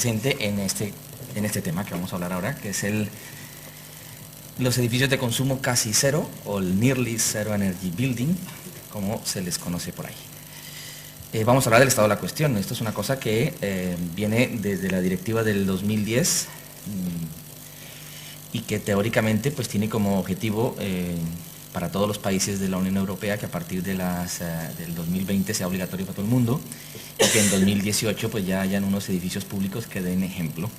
presente en este tema que vamos a hablar ahora, que es los edificios de consumo casi cero, o el Nearly Zero Energy Building, como se les conoce por ahí. Vamos a hablar del estado de la cuestión. Esto es una cosa que viene desde la directiva del 2010 y que teóricamente pues tiene como objetivo para todos los países de la Unión Europea que a partir de del 2020 sea obligatorio para todo el mundo y que en 2018 pues ya hayan unos edificios públicos que den ejemplo.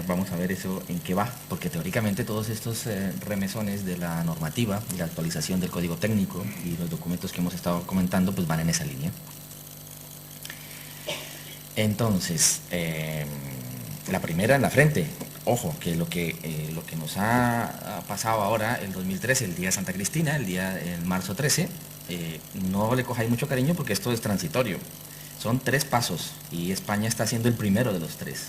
Vamos a ver eso en qué va, porque teóricamente todos estos remesones de la normativa y la actualización del código técnico y los documentos que hemos estado comentando pues van en esa línea. Entonces, la primera en la frente. Ojo, que lo que nos ha pasado ahora, el 2013, el día de Santa Cristina, el marzo 13, no le cojáis mucho cariño porque esto es transitorio. Son 3 pasos y España está siendo el primero de los 3.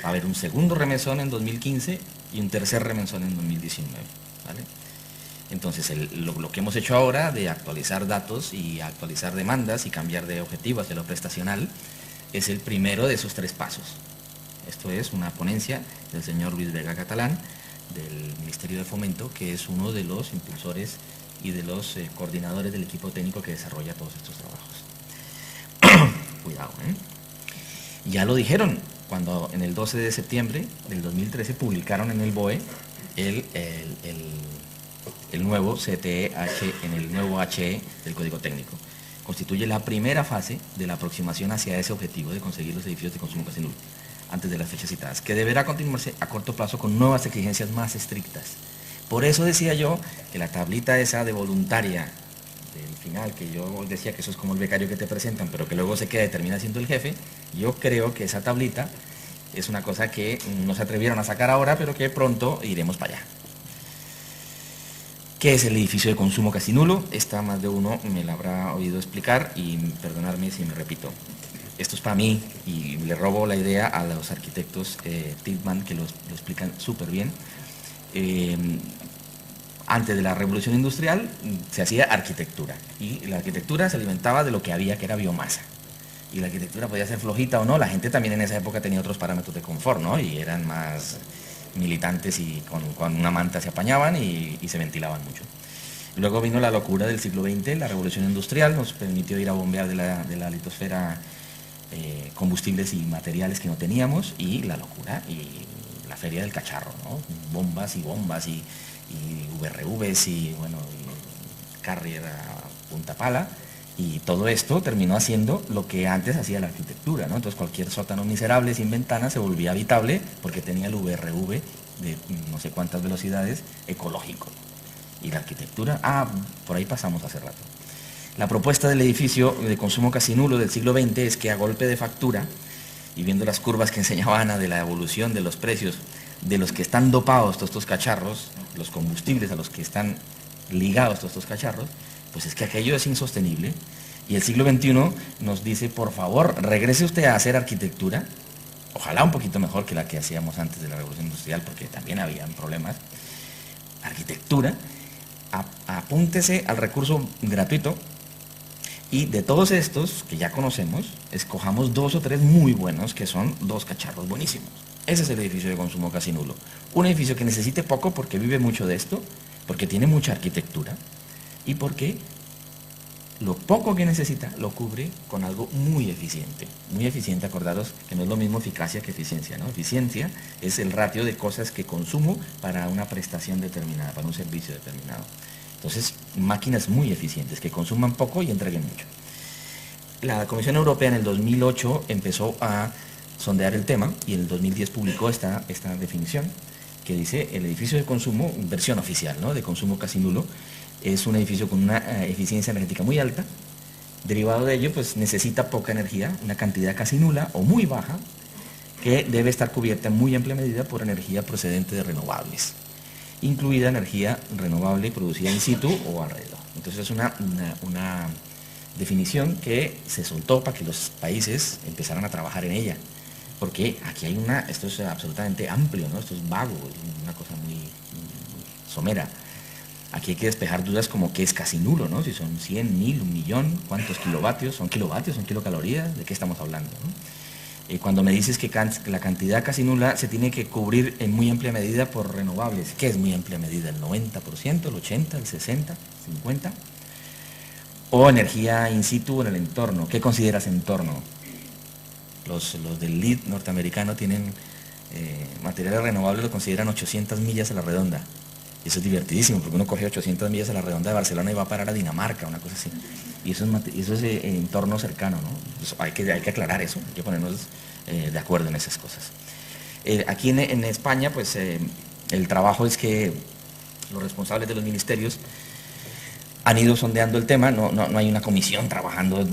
Va a haber un segundo remesón en 2015 y un tercer remesón en 2019. ¿Vale? Entonces, lo que hemos hecho ahora de actualizar datos y actualizar demandas y cambiar de objetivo hacia lo prestacional es el primero de esos 3 pasos. Esto es una ponencia del señor Luis Vega Catalán, del Ministerio de Fomento, que es uno de los impulsores y de los coordinadores del equipo técnico que desarrolla todos estos trabajos. Cuidado, ¿eh? Ya lo dijeron cuando en el 12 de septiembre del 2013 publicaron en el BOE el nuevo CTH, en el nuevo HE del Código Técnico. Constituye la primera fase de la aproximación hacia ese objetivo de conseguir los edificios de consumo casi nulo antes de las fechas citadas, que deberá continuarse a corto plazo con nuevas exigencias más estrictas. Por eso decía yo que la tablita esa de voluntaria del final, que yo decía que eso es como el becario que te presentan, pero que luego se queda y termina siendo el jefe, yo creo que esa tablita es una cosa que no se atrevieron a sacar ahora, pero que pronto iremos para allá. ¿Qué es el edificio de consumo casi nulo? Esta más de uno me la habrá oído explicar y perdonadme si me repito. Esto es para mí y le robo la idea a los arquitectos Tilman, que lo explican súper bien. Antes de la revolución industrial se hacía arquitectura y la arquitectura se alimentaba de lo que había, que era biomasa. Y la arquitectura podía ser flojita o no, la gente también en esa época tenía otros parámetros de confort, ¿no? Y eran más militantes y con una manta se apañaban y se ventilaban mucho. Luego vino la locura del siglo XX, la revolución industrial nos permitió ir a bombear de la litosfera combustibles y materiales que no teníamos, y la locura y la feria del cacharro, ¿no? Bombas y VRVs y bueno, y Carrier a punta pala, y todo esto terminó haciendo lo que antes hacía la arquitectura, ¿no? Entonces cualquier sótano miserable sin ventana se volvía habitable porque tenía el VRV de no sé cuántas velocidades ecológico. Y la arquitectura, por ahí pasamos hace rato. La propuesta del edificio de consumo casi nulo del siglo XX es que a golpe de factura, y viendo las curvas que enseñaba Ana de la evolución de los precios de los que están dopados todos estos cacharros, los combustibles a los que están ligados todos estos cacharros, pues es que aquello es insostenible. Y el siglo XXI nos dice, por favor, regrese usted a hacer arquitectura, ojalá un poquito mejor que la que hacíamos antes de la revolución industrial, porque también habían problemas. Arquitectura, apúntese al recurso gratuito, y de todos estos que ya conocemos, escojamos 2 o 3 muy buenos, que son 2 cacharros buenísimos. Ese es el edificio de consumo casi nulo. Un edificio que necesite poco porque vive mucho de esto, porque tiene mucha arquitectura y porque lo poco que necesita lo cubre con algo muy eficiente. Muy eficiente, acordaros que no es lo mismo eficacia que eficiencia, ¿no? Eficiencia es el ratio de cosas que consumo para una prestación determinada, para un servicio determinado. Entonces, máquinas muy eficientes, que consuman poco y entreguen mucho. La Comisión Europea en el 2008 empezó a sondear el tema y en el 2010 publicó esta definición que dice: el edificio de consumo, versión oficial, ¿no?, de consumo casi nulo, es un edificio con una eficiencia energética muy alta. Derivado de ello, pues necesita poca energía, una cantidad casi nula o muy baja, que debe estar cubierta en muy amplia medida por energía procedente de renovables, incluida energía renovable producida in situ o alrededor. Entonces es una definición que se soltó para que los países empezaran a trabajar en ella, porque aquí hay esto es absolutamente amplio, ¿no? Esto es vago, es una cosa muy somera. Aquí hay que despejar dudas como qué es casi nulo, ¿no? Si son 100, 1000, 1 millón, cuántos kilovatios, son kilocalorías, ¿de qué estamos hablando, ¿no? Cuando me dices que la cantidad casi nula se tiene que cubrir en muy amplia medida por renovables. ¿Qué es muy amplia medida? ¿El 90%, el 80%, el 60%, 50%? O energía in situ en el entorno. ¿Qué consideras entorno? Los del LEED norteamericano tienen materiales renovables, lo consideran 800 millas a la redonda. Y eso es divertidísimo, porque uno coge 800 millas a la redonda de Barcelona y va a parar a Dinamarca, una cosa así. Y eso es entorno cercano, ¿no? Pues hay que aclarar eso, hay que ponernos de acuerdo en esas cosas. Aquí en España, pues el trabajo es que los responsables de los ministerios han ido sondeando el tema, no hay una comisión trabajando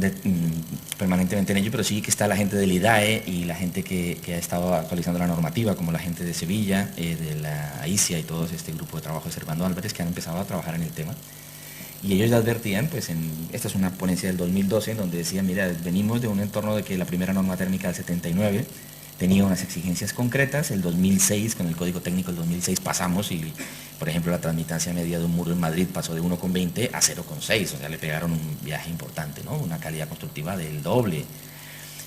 permanentemente en ello, pero sí que está la gente del IDAE y la gente que ha estado actualizando la normativa, como la gente de Sevilla, de la ICIA y todo este grupo de trabajo de Servando Álvarez, que han empezado a trabajar en el tema. Y ellos ya advertían, pues esta es una ponencia del 2012, en donde decían, mira, venimos de un entorno de que la primera norma térmica del 79 tenía unas exigencias concretas, el 2006, con el Código Técnico del 2006 pasamos y, por ejemplo, la transmitancia media de un muro en Madrid pasó de 1,20 a 0,6, o sea, le pegaron un viaje importante, ¿no? Una calidad constructiva del doble.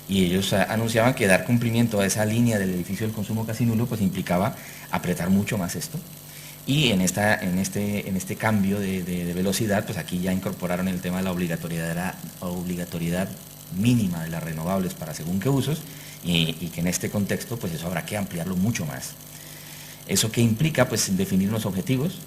Y ellos anunciaban que dar cumplimiento a esa línea del edificio del consumo casi nulo, pues implicaba apretar mucho más esto. Y en este cambio de velocidad, pues aquí ya incorporaron el tema de la obligatoriedad mínima de las renovables para según qué usos, y que en este contexto pues eso habrá que ampliarlo mucho más. ¿Eso qué implica? Pues definir unos objetivos.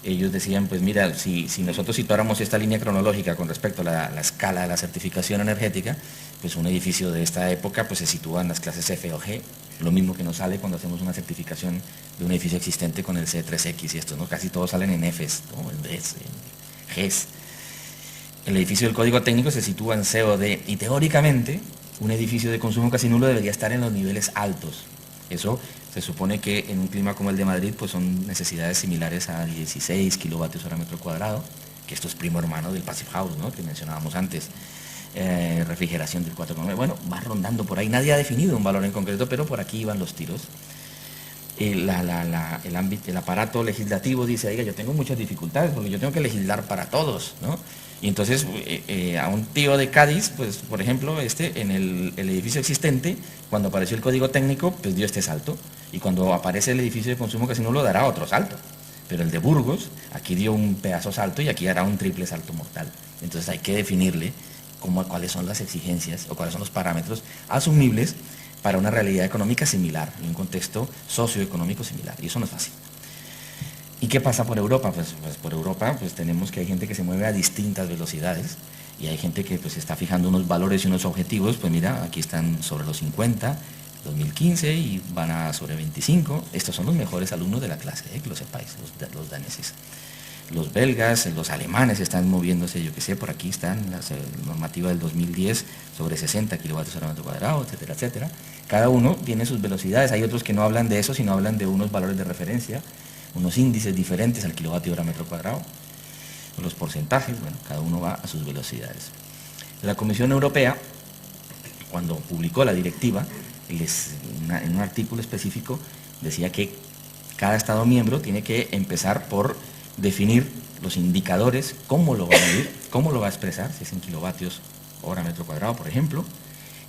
Ellos decían, pues mira, si nosotros situáramos esta línea cronológica con respecto a la escala de la certificación energética, pues un edificio de esta época pues se sitúa en las clases F o G, lo mismo que nos sale cuando hacemos una certificación de un edificio existente con el C3X y esto, ¿no? Casi todos salen en Fs, ¿no? En Ds, en Gs. El edificio del Código Técnico se sitúa en C o D y teóricamente un edificio de consumo casi nulo debería estar en los niveles altos. Eso se supone que en un clima como el de Madrid pues son necesidades similares a 16 kilovatios hora metro cuadrado, que esto es primo hermano del Passive House, ¿no? Que mencionábamos antes. Refrigeración del 4,9, bueno, va rondando por ahí, nadie ha definido un valor en concreto, pero por aquí van los tiros. El aparato legislativo dice, oiga, yo tengo muchas dificultades porque yo tengo que legislar para todos, ¿no? Y entonces a un tío de Cádiz, pues por ejemplo, en el edificio existente, cuando apareció el Código Técnico, pues dio este salto, y cuando aparece el edificio de consumo casi nulo dará otro salto. Pero el de Burgos, aquí dio un pedazo salto y aquí hará un triple salto mortal. Entonces hay que definirle cuáles son las exigencias o cuáles son los parámetros asumibles para una realidad económica similar, en un contexto socioeconómico similar, y eso no es fácil. ¿Y qué pasa por Europa? Pues por Europa pues tenemos que hay gente que se mueve a distintas velocidades y hay gente que pues está fijando unos valores y unos objetivos, pues mira, aquí están sobre los 50, 2015 y van a sobre 25, estos son los mejores alumnos de la clase, que lo sepáis, los daneses. Los belgas, los alemanes están moviéndose, yo que sé, por aquí están la normativa del 2010 sobre 60 kilovatios hora metro cuadrado, etcétera, etcétera. Cada uno tiene sus velocidades, hay otros que no hablan de eso, sino hablan de unos valores de referencia, unos índices diferentes al kilovatio hora metro cuadrado, los porcentajes, bueno, cada uno va a sus velocidades. La Comisión Europea, cuando publicó la directiva, en un artículo específico decía que cada Estado miembro tiene que empezar por definir los indicadores, cómo lo va a medir, cómo lo va a expresar, si es en kilovatios hora metro cuadrado, por ejemplo,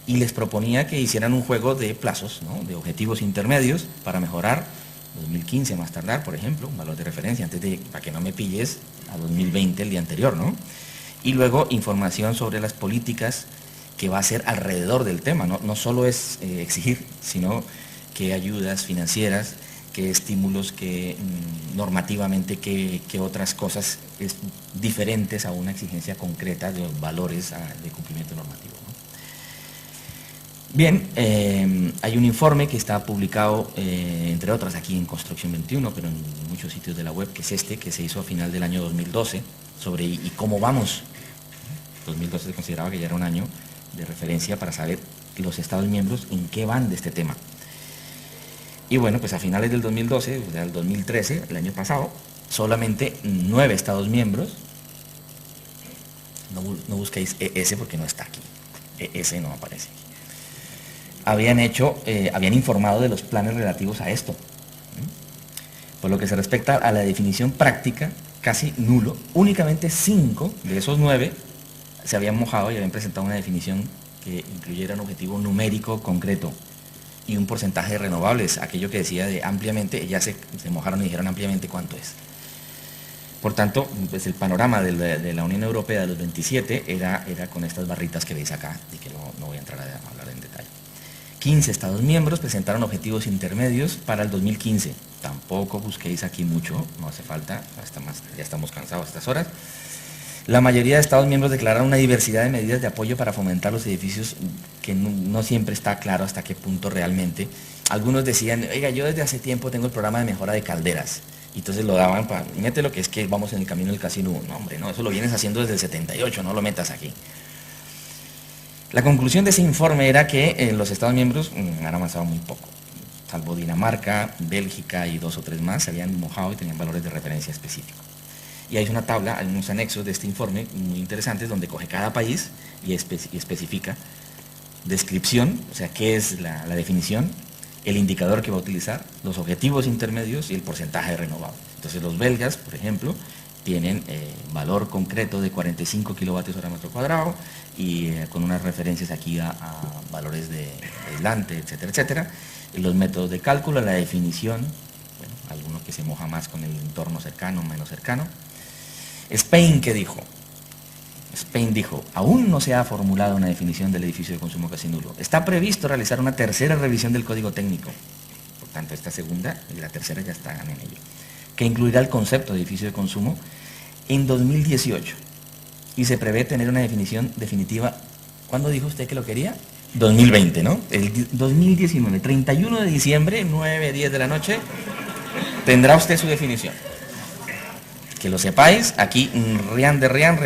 y les proponía que hicieran un juego de plazos, ¿no? De objetivos intermedios para mejorar 2015 más tardar, por ejemplo, un valor de referencia, para que no me pilles a 2020 el día anterior, ¿no? Y luego información sobre las políticas que va a ser alrededor del tema, no solo es exigir, sino qué ayudas financieras, qué estímulos, qué normativamente, qué otras cosas diferentes a una exigencia concreta de valores de cumplimiento normativo, ¿no? Bien, hay un informe que está publicado, entre otras, aquí en Construcción 21, pero en muchos sitios de la web, que es que se hizo a final del año 2012, sobre y cómo vamos. 2012 se consideraba que ya era un año de referencia para saber los Estados miembros en qué van de este tema. Y bueno, pues a finales del 2012, o sea, el 2013, el año pasado, solamente 9 Estados miembros, no busquéis ES porque no está aquí, ES no aparece, habían informado de los planes relativos a esto. Por lo que se respecta a la definición práctica, casi nulo, únicamente 5 de esos 9 se habían mojado y habían presentado una definición que incluyera un objetivo numérico concreto. y un porcentaje de renovables, aquello que decía de ampliamente, ya se mojaron y dijeron ampliamente cuánto es. Por tanto, pues el panorama de la Unión Europea de los 27 era con estas barritas que veis acá, y que no voy a entrar a hablar en detalle. 15 Estados miembros presentaron objetivos intermedios para el 2015. Tampoco busquéis aquí mucho, no hace falta, ya estamos cansados a estas horas. La mayoría de Estados miembros declararon una diversidad de medidas de apoyo para fomentar los edificios que no siempre está claro hasta qué punto realmente. Algunos decían, oiga, yo desde hace tiempo tengo el programa de mejora de calderas. Y entonces lo daban para, mete lo que es que vamos en el camino del casino. No, hombre, no, eso lo vienes haciendo desde el 78, no lo metas aquí. La conclusión de ese informe era que los Estados miembros han avanzado muy poco, salvo Dinamarca, Bélgica y 2 o 3 más, se habían mojado y tenían valores de referencia específicos. Y hay una tabla, hay unos anexos de este informe muy interesantes donde coge cada país y especifica descripción, o sea, qué es la definición, el indicador que va a utilizar, los objetivos intermedios y el porcentaje de renovables. Entonces los belgas, por ejemplo, tienen valor concreto de 45 kilovatios hora metro cuadrado y con unas referencias aquí a valores de aislante, etcétera, etcétera. Los métodos de cálculo, la definición, bueno, alguno que se moja más con el entorno cercano, menos cercano. Spain, ¿qué dijo? Spain dijo, aún no se ha formulado una definición del edificio de consumo casi nulo. Está previsto realizar una tercera revisión del código técnico. Por tanto, esta segunda y la tercera ya están en ello. Que incluirá el concepto de edificio de consumo en 2018. Y se prevé tener una definición definitiva. ¿Cuándo dijo usted que lo quería? 2020, ¿no? El 2019, 31 de diciembre, 9, 10 de la noche, tendrá usted su definición. Que lo sepáis, aquí rian de rian.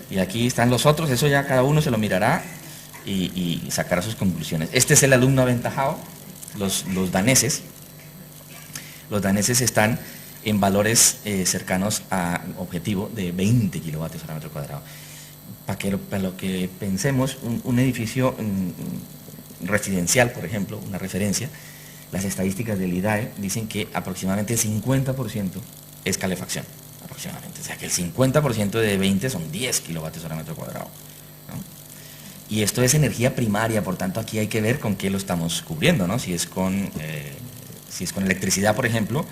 Y aquí están los otros, eso ya cada uno se lo mirará y sacará sus conclusiones. Este es el alumno aventajado, los daneses. Los daneses están en valores cercanos a objetivo de 20 kilovatios hora metro cuadrado. Para lo que pensemos, un edificio residencial, por ejemplo, una referencia, las estadísticas del IDAE dicen que aproximadamente el 50% es calefacción, aproximadamente. O sea que el 50% de 20 son 10 kilovatios hora metro cuadrado, ¿no? Y esto es energía primaria, por tanto aquí hay que ver con qué lo estamos cubriendo, ¿no? Si es con electricidad, por ejemplo,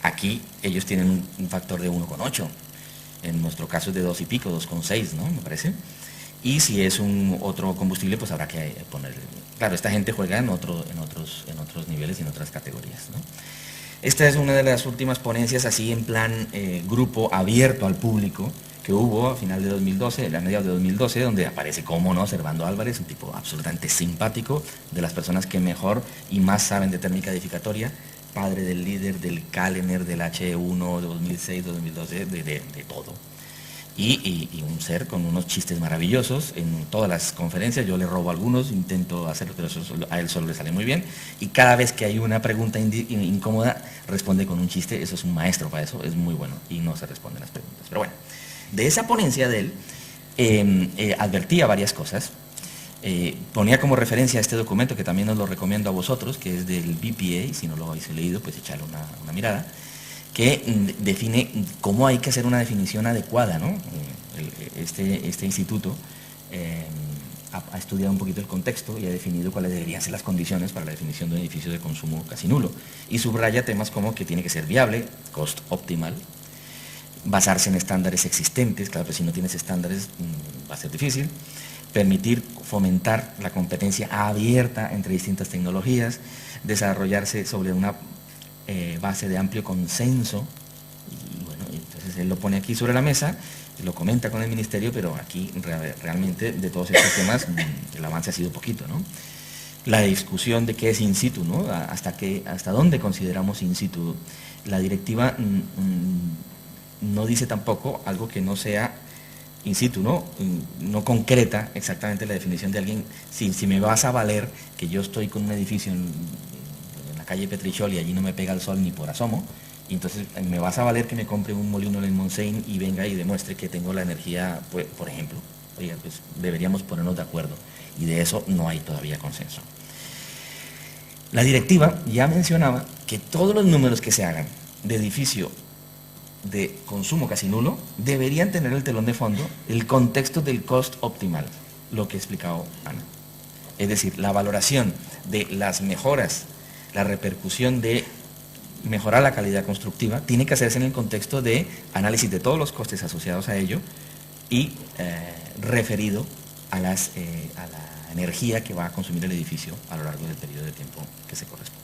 aquí ellos tienen un factor de 1,8. En nuestro caso es de 2 y pico, 2,6, ¿no? Me parece. Y si es otro combustible, pues habrá que poner. Claro, esta gente juega en otros niveles y en otras categorías, ¿no? Esta es una de las últimas ponencias así en plan grupo abierto al público que hubo a final de 2012, a mediados de 2012, donde aparece, cómo no, Servando Álvarez, un tipo absolutamente simpático, de las personas que mejor y más saben de térmica edificatoria, padre del líder, del Kahlener, del H1, de 2006, 2012, de todo. Y un ser con unos chistes maravillosos en todas las conferencias. Yo le robo algunos, intento hacerlo, pero eso a él solo le sale muy bien. Y cada vez que hay una pregunta incómoda, responde con un chiste. Eso es un maestro para eso, es muy bueno. Y no se responden las preguntas. Pero bueno, de esa ponencia de él, advertía varias cosas. Ponía como referencia este documento, que también os lo recomiendo a vosotros, que es del BPA. Si no lo habéis leído, pues echarle una mirada, que define cómo hay que hacer una definición adecuada, ¿no? Este instituto ha estudiado un poquito el contexto y ha definido cuáles deberían ser las condiciones para la definición de un edificio de consumo casi nulo. Y subraya temas como que tiene que ser viable, cost optimal, basarse en estándares existentes, claro, pero si no tienes estándares va a ser difícil, permitir fomentar la competencia abierta entre distintas tecnologías, desarrollarse sobre una base de amplio consenso. Y bueno, entonces él lo pone aquí sobre la mesa, lo comenta con el ministerio, pero aquí realmente de todos estos temas el avance ha sido poquito, ¿no? La discusión de qué es in situ, ¿no? Hasta dónde consideramos in situ. La directiva no dice tampoco algo que no sea in situ, ¿no? No concreta exactamente la definición de alguien. Si me vas a valer que yo estoy con un edificio en calle Petrichol y allí no me pega el sol ni por asomo, y entonces me vas a valer que me compre un molino en Montseny y venga y demuestre que tengo la energía, pues, por ejemplo. Oiga, pues deberíamos ponernos de acuerdo, y de eso no hay todavía consenso. La directiva ya mencionaba que todos los números que se hagan de edificio de consumo casi nulo deberían tener el telón de fondo el contexto del cost optimal, lo que ha explicado Ana. Es decir, la valoración de las mejoras, la repercusión de mejorar la calidad constructiva, tiene que hacerse en el contexto de análisis de todos los costes asociados a ello y referido a la energía que va a consumir el edificio a lo largo del periodo de tiempo que se corresponde.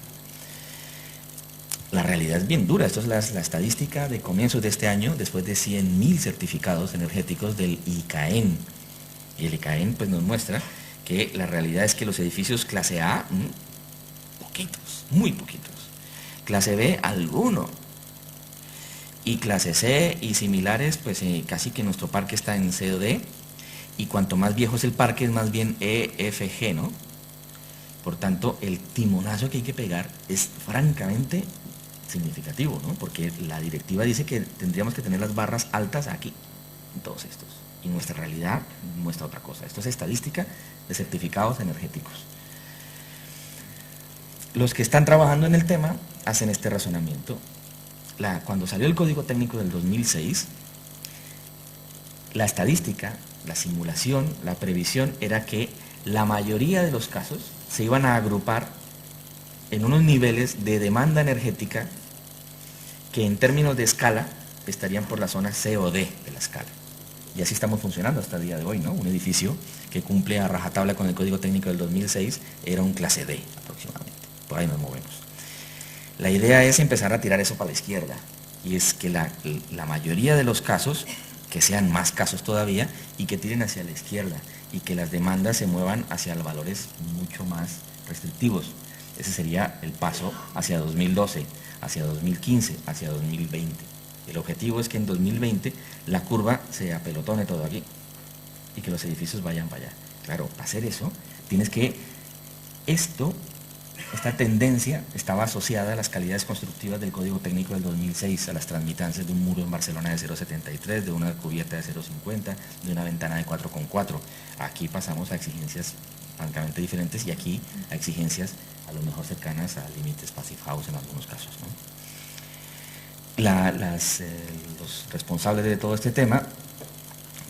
La realidad es bien dura. Esto es la estadística de comienzos de este año, después de 100.000 certificados energéticos del ICAEN. Y el ICAEN pues, nos muestra que la realidad es que los edificios clase A, poquitos, muy poquitos. Clase B, alguno. Y clase C y similares, pues casi que nuestro parque está en C o D. Y cuanto más viejo es el parque, es más bien E, F, G, ¿no? Por tanto, el timonazo que hay que pegar es francamente significativo, ¿no? Porque la directiva dice que tendríamos que tener las barras altas aquí, en todos estos. Y nuestra realidad muestra otra cosa. Esto es estadística de certificados energéticos. Los que están trabajando en el tema hacen este razonamiento. Cuando salió el Código Técnico del 2006, la estadística, la simulación, la previsión era que la mayoría de los casos se iban a agrupar en unos niveles de demanda energética que en términos de escala estarían por la zona C o D de la escala. Y así estamos funcionando hasta el día de hoy, ¿no? Un edificio que cumple a rajatabla con el Código Técnico del 2006 era un clase D aproximadamente. Por ahí nos movemos. La idea es empezar a tirar eso para la izquierda. Y es que la mayoría de los casos, que sean más casos todavía, y que tiren hacia la izquierda, y que las demandas se muevan hacia valores mucho más restrictivos. Ese sería el paso hacia 2012, hacia 2015, hacia 2020. El objetivo es que en 2020 la curva se apelotone todo aquí y que los edificios vayan para allá. Claro, para hacer eso, tienes que esta tendencia estaba asociada a las calidades constructivas del Código Técnico del 2006, a las transmitancias de un muro en Barcelona de 0,73, de una cubierta de 0,50, de una ventana de 4,4. Aquí pasamos a exigencias francamente diferentes y aquí a exigencias a lo mejor cercanas a límites passive house en algunos casos, ¿no? Los responsables de todo este tema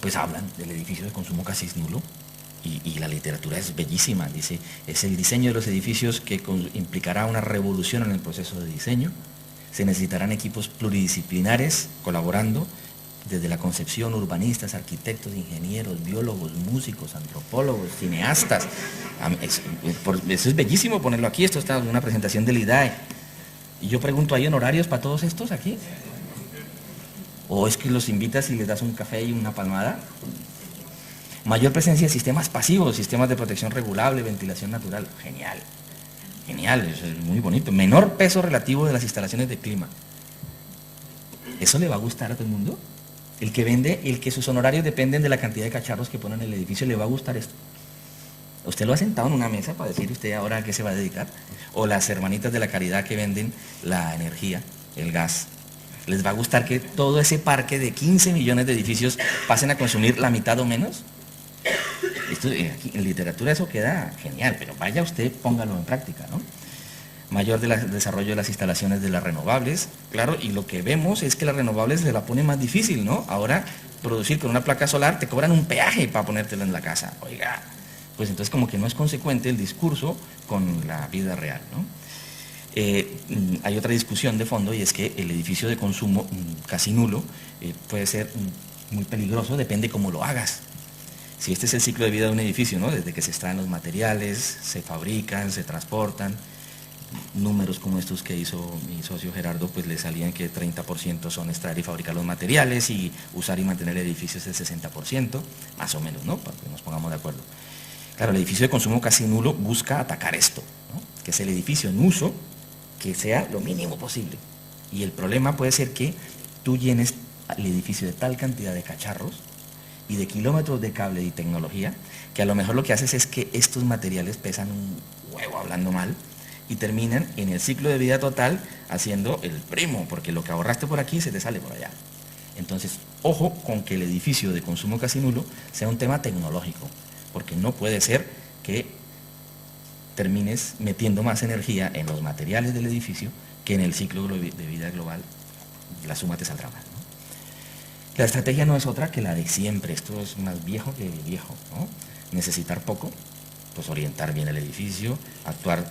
pues hablan del edificio de consumo casi nulo. Y la literatura es bellísima, dice, es el diseño de los edificios que implicará una revolución en el proceso de diseño. Se necesitarán equipos pluridisciplinares colaborando desde la concepción, urbanistas, arquitectos, ingenieros, biólogos, músicos, antropólogos, cineastas. Eso es bellísimo ponerlo aquí, esto está en una presentación del IDAE. Y yo pregunto, ¿hay honorarios para todos estos aquí? ¿O es que los invitas y les das un café y una palmada? Mayor presencia de sistemas pasivos, sistemas de protección regulable, ventilación natural. Genial, genial, eso es muy bonito. Menor peso relativo de las instalaciones de clima. ¿Eso le va a gustar a todo el mundo? El que sus honorarios dependen de la cantidad de cacharros que ponen en el edificio, ¿le va a gustar esto? ¿Usted lo ha sentado en una mesa para decir usted ahora a qué se va a dedicar? ¿O las hermanitas de la caridad que venden la energía, el gas? ¿Les va a gustar que todo ese parque de 15 millones de edificios pasen a consumir la mitad o menos? Esto, aquí, en literatura eso queda genial, pero vaya usted, póngalo en práctica, ¿no? Mayor desarrollo de las instalaciones de las renovables, claro, y lo que vemos es que las renovables se la pone más difícil, ¿no? Ahora, producir con una placa solar te cobran un peaje para ponértelo en la casa, oiga, pues entonces como que no es consecuente el discurso con la vida real, ¿no? Hay otra discusión de fondo y es que el edificio de consumo casi nulo puede ser muy peligroso, depende cómo lo hagas. Si este es el ciclo de vida de un edificio, ¿no? Desde que se extraen los materiales, se fabrican, se transportan, números como estos que hizo mi socio Gerardo, pues le salían que 30% son extraer y fabricar los materiales y usar y mantener el edificio es el 60%, más o menos, ¿no? Para que nos pongamos de acuerdo. Claro, el edificio de consumo casi nulo busca atacar esto, ¿no? Que es el edificio en uso, que sea lo mínimo posible. Y el problema puede ser que tú llenes el edificio de tal cantidad de cacharros y de kilómetros de cable y tecnología, que a lo mejor lo que haces es que estos materiales pesan un huevo, hablando mal, y terminan en el ciclo de vida total haciendo el primo, porque lo que ahorraste por aquí se te sale por allá. Entonces, ojo con que el edificio de consumo casi nulo sea un tema tecnológico, porque no puede ser que termines metiendo más energía en los materiales del edificio que en el ciclo de vida global, la suma te saldrá mal, ¿no? La estrategia no es otra que la de siempre, esto es más viejo que viejo, ¿no? Necesitar poco Pues orientar bien el edificio, actuar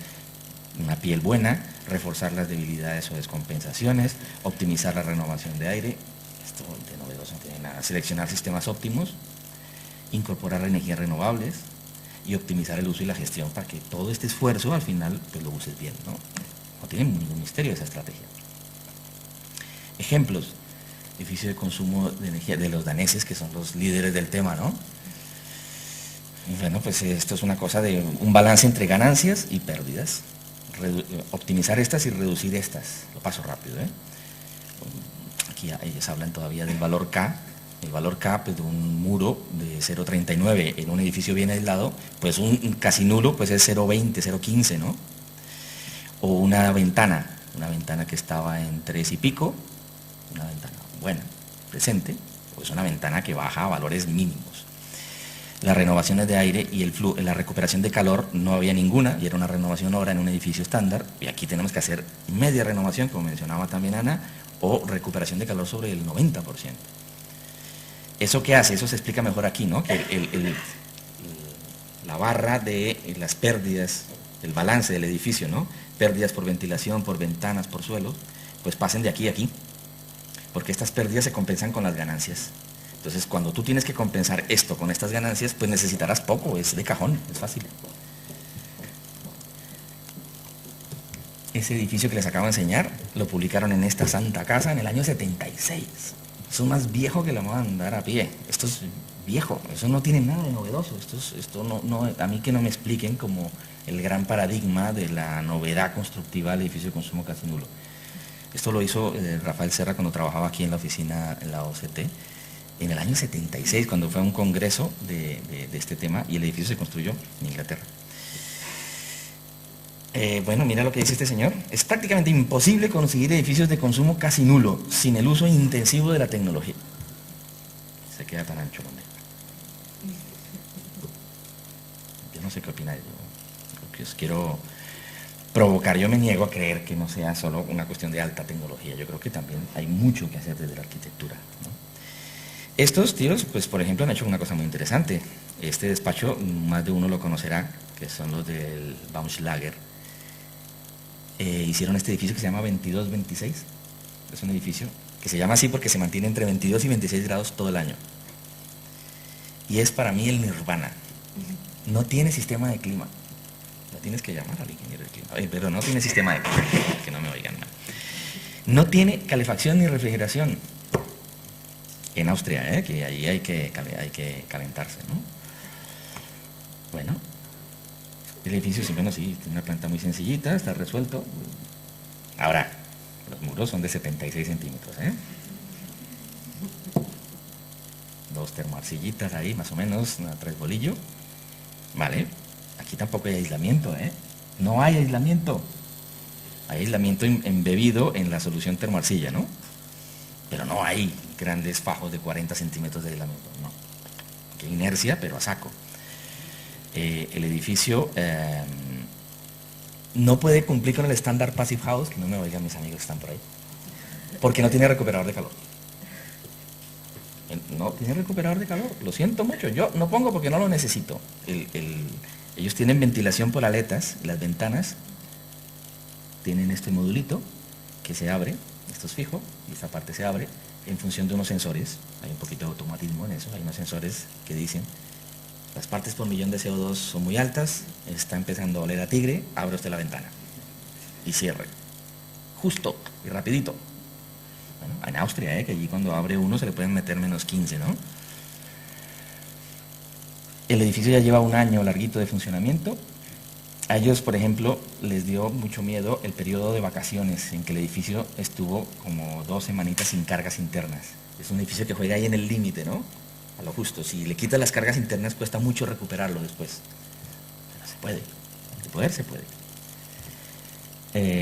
una piel buena, reforzar las debilidades o descompensaciones, optimizar la renovación de aire, esto de novedoso no tiene nada, seleccionar sistemas óptimos, incorporar energías renovables y optimizar el uso y la gestión para que todo este esfuerzo al final pues lo uses bien, ¿no? No tiene ningún misterio esa estrategia. Ejemplos, edificio de consumo de energía de los daneses, que son los líderes del tema, ¿no? Y bueno, pues esto es una cosa de un balance entre ganancias y pérdidas. Optimizar estas y reducir estas. Lo paso rápido, ¿eh? Aquí ellos hablan todavía del valor K. El valor K, pues, de un muro de 0,39 en un edificio bien aislado, pues un casi nulo pues es 0,20, 0,15, ¿no? O una ventana que estaba en 3 y pico, una ventana buena, decente, pues una ventana que baja a valores mínimos. Las renovaciones de aire y la recuperación de calor no había ninguna, y era una renovación obra en un edificio estándar, y aquí tenemos que hacer media renovación, como mencionaba también Ana, o recuperación de calor sobre el 90%. ¿Eso qué hace? Eso se explica mejor aquí, ¿no? Que la barra de las pérdidas, el balance del edificio, ¿no? Pérdidas por ventilación, por ventanas, por suelo, pues pasen de aquí a aquí, porque estas pérdidas se compensan con las ganancias. Entonces, cuando tú tienes que compensar esto con estas ganancias, pues necesitarás poco, es de cajón, es fácil. Ese edificio que les acabo de enseñar, lo publicaron en esta santa casa en el año 76. Es más viejo que la moda andar a pie. Esto es viejo, eso no tiene nada de novedoso. Esto no, a mí que no me expliquen como el gran paradigma de la novedad constructiva del edificio de consumo casi nulo. Esto lo hizo Rafael Serra cuando trabajaba aquí en la oficina, en la OCT, en el año 76, cuando fue a un congreso de este tema, y el edificio se construyó en Inglaterra. Bueno, mira lo que dice este señor. Es prácticamente imposible conseguir edificios de consumo casi nulo sin el uso intensivo de la tecnología. Se queda tan ancho, hombre. Yo no sé qué opináis. Lo que os quiero provocar, yo me niego a creer que no sea solo una cuestión de alta tecnología. Yo creo que también hay mucho que hacer desde la arquitectura, ¿no? Estos tíos, pues por ejemplo, han hecho una cosa muy interesante. Este despacho, más de uno lo conocerá, que son los del Baumschlager. Hicieron este edificio que se llama 2226. Es un edificio que se llama así porque se mantiene entre 22 y 26 grados todo el año. Y es para mí el nirvana. No tiene sistema de clima. No tienes que llamar al ingeniero de clima. Oye, pero no tiene sistema de clima, que no me oigan mal. No tiene calefacción ni refrigeración. En Austria, que ahí hay que calentarse, ¿no? Bueno, el edificio, sí, bueno, sí, tiene una planta muy sencillita, está resuelto. Ahora, los muros son de 76 centímetros, ¿eh? 2 termoarcillitas ahí, más o menos, 3 bolillos. Vale, aquí tampoco hay aislamiento, ¿eh? No hay aislamiento. Hay aislamiento embebido en la solución termoarcilla, ¿no? Pero no hay grandes fajos de 40 centímetros de aislamiento, no. Hay inercia, pero a saco. El edificio no puede cumplir con el estándar Passive House, que no me oigan mis amigos que están por ahí, porque no tiene recuperador de calor. No tiene recuperador de calor, lo siento mucho, yo no pongo porque no lo necesito. Ellos tienen ventilación por aletas, las ventanas tienen este modulito que se abre, esto es fijo, y esta parte se abre en función de unos sensores. Hay un poquito de automatismo en eso, hay unos sensores que dicen: las partes por millón de CO2 son muy altas, está empezando a oler a tigre, abre usted la ventana y cierre. Justo y rapidito. Bueno, en Austria, que allí cuando abre uno se le pueden meter menos 15, ¿no? El edificio ya lleva un año larguito de funcionamiento. A ellos, por ejemplo, les dio mucho miedo el periodo de vacaciones, en que el edificio estuvo como 2 semanitas sin cargas internas. Es un edificio que juega ahí en el límite, ¿no? A lo justo. Si le quitas las cargas internas cuesta mucho recuperarlo después. Pero se puede. De poder se puede.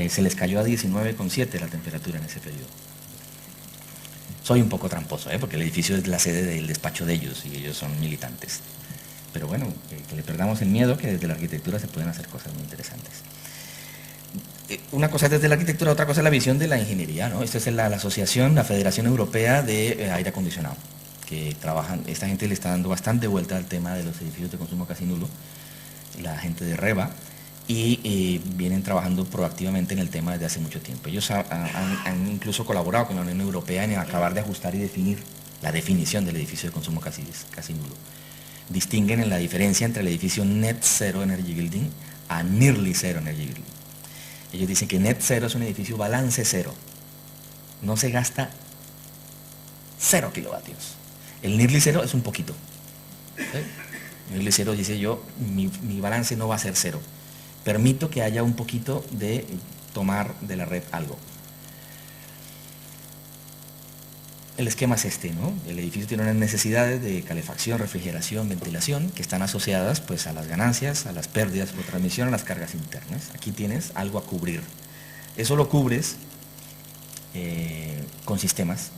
Se les cayó a 19,7 la temperatura en ese periodo. Soy un poco tramposo, porque el edificio es la sede del despacho de ellos y ellos son militantes. Pero bueno, que le perdamos el miedo, que desde la arquitectura se pueden hacer cosas muy interesantes. Una cosa es desde la arquitectura, otra cosa es la visión de la ingeniería, ¿no? Esta es la asociación, la Federación Europea de Aire Acondicionado, que trabajan, esta gente le está dando bastante vuelta al tema de los edificios de consumo casi nulo, la gente de REVA, y vienen trabajando proactivamente en el tema desde hace mucho tiempo. Ellos han incluso colaborado con la Unión Europea en acabar de ajustar y definir la definición del edificio de consumo casi nulo. Distinguen en la diferencia entre el edificio Net Zero Energy Building a Nearly Zero Energy Building. Ellos dicen que Net Zero es un edificio balance cero, no se gasta 0 kilovatios. El Nearly Zero es un poquito. Nearly Zero dice yo, mi balance no va a ser cero. Permito que haya un poquito de tomar de la red algo. El esquema es este, ¿no? El edificio tiene unas necesidades de calefacción, refrigeración, ventilación, que están asociadas pues, a las ganancias, a las pérdidas por transmisión, a las cargas internas. Aquí tienes algo a cubrir. Eso lo cubres con sistemas,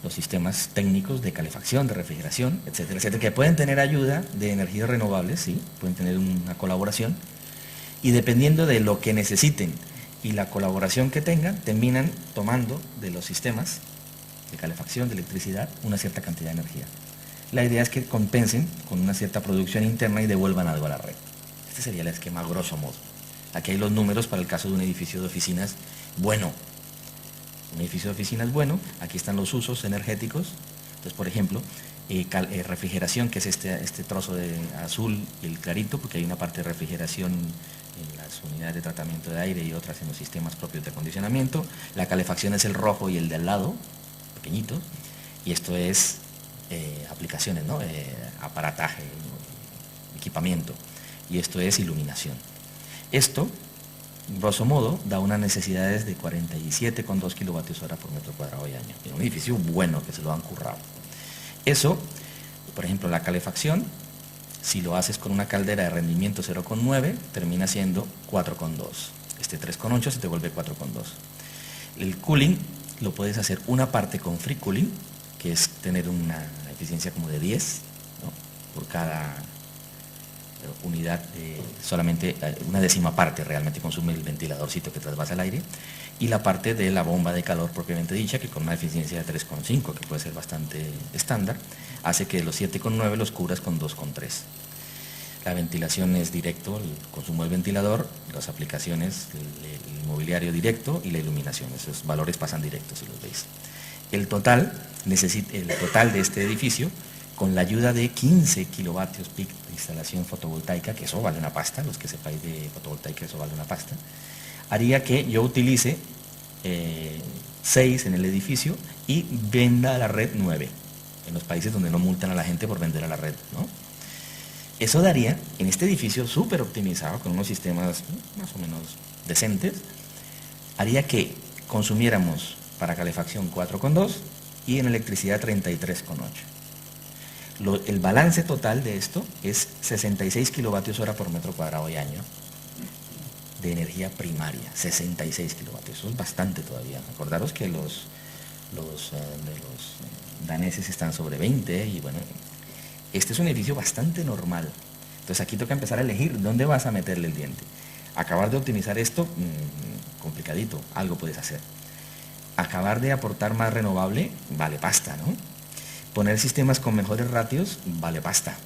los sistemas técnicos de calefacción, de refrigeración, etcétera, etcétera, que pueden tener ayuda de energías renovables, sí, pueden tener una colaboración, y dependiendo de lo que necesiten y la colaboración que tengan, terminan tomando de los sistemas de calefacción, de electricidad, una cierta cantidad de energía. La idea es que compensen con una cierta producción interna y devuelvan algo a la red. Este sería el esquema grosso modo. Aquí hay los números para el caso de un edificio de oficinas bueno. Un edificio de oficinas bueno, aquí están los usos energéticos. Entonces, por ejemplo, refrigeración, que es este trozo de azul y el clarito, porque hay una parte de refrigeración en las unidades de tratamiento de aire y otras en los sistemas propios de acondicionamiento. La calefacción es el rojo y el de al lado, pequeñitos, y esto es aplicaciones, ¿no? Aparataje, equipamiento, y esto es iluminación. Esto, grosso modo, da unas necesidades de 47,2 kilovatios hora por metro cuadrado y año. En un edificio bueno que se lo han currado. Eso, por ejemplo, la calefacción, si lo haces con una caldera de rendimiento 0,9, termina siendo 4,2. Este 3,8 se te vuelve 4,2. El cooling lo puedes hacer una parte con free cooling, que es tener una eficiencia como de 10, ¿no? Por cada unidad, solamente una décima parte realmente consume el ventiladorcito que trasvasa el aire, y la parte de la bomba de calor propiamente dicha, que con una eficiencia de 3,5, que puede ser bastante estándar, hace que los 7,9 los cubras con 2,3. La ventilación es directo, el consumo del ventilador, las aplicaciones, el mobiliario directo y la iluminación. Esos valores pasan directos, si los veis. El total de este edificio, con la ayuda de 15 kilovatios peak de instalación fotovoltaica, que eso vale una pasta, los que sepáis de fotovoltaica, eso vale una pasta, haría que yo utilice 6 en el edificio y venda a la red 9, en los países donde no multan a la gente por vender a la red, ¿no? Eso daría, en este edificio súper optimizado, con unos sistemas más o menos decentes, haría que consumiéramos para calefacción 4,2 y en electricidad 33,8. El balance total de esto es 66 kilovatios hora por metro cuadrado y año de energía primaria, 66 kilovatios, eso es bastante todavía. Acordaros que los daneses están sobre 20 y bueno, este es un edificio bastante normal. Entonces aquí toca empezar a elegir dónde vas a meterle el diente. Acabar de optimizar esto, complicadito, algo puedes hacer. Acabar de aportar más renovable, vale pasta, ¿no? Poner sistemas con mejores ratios, vale pasta.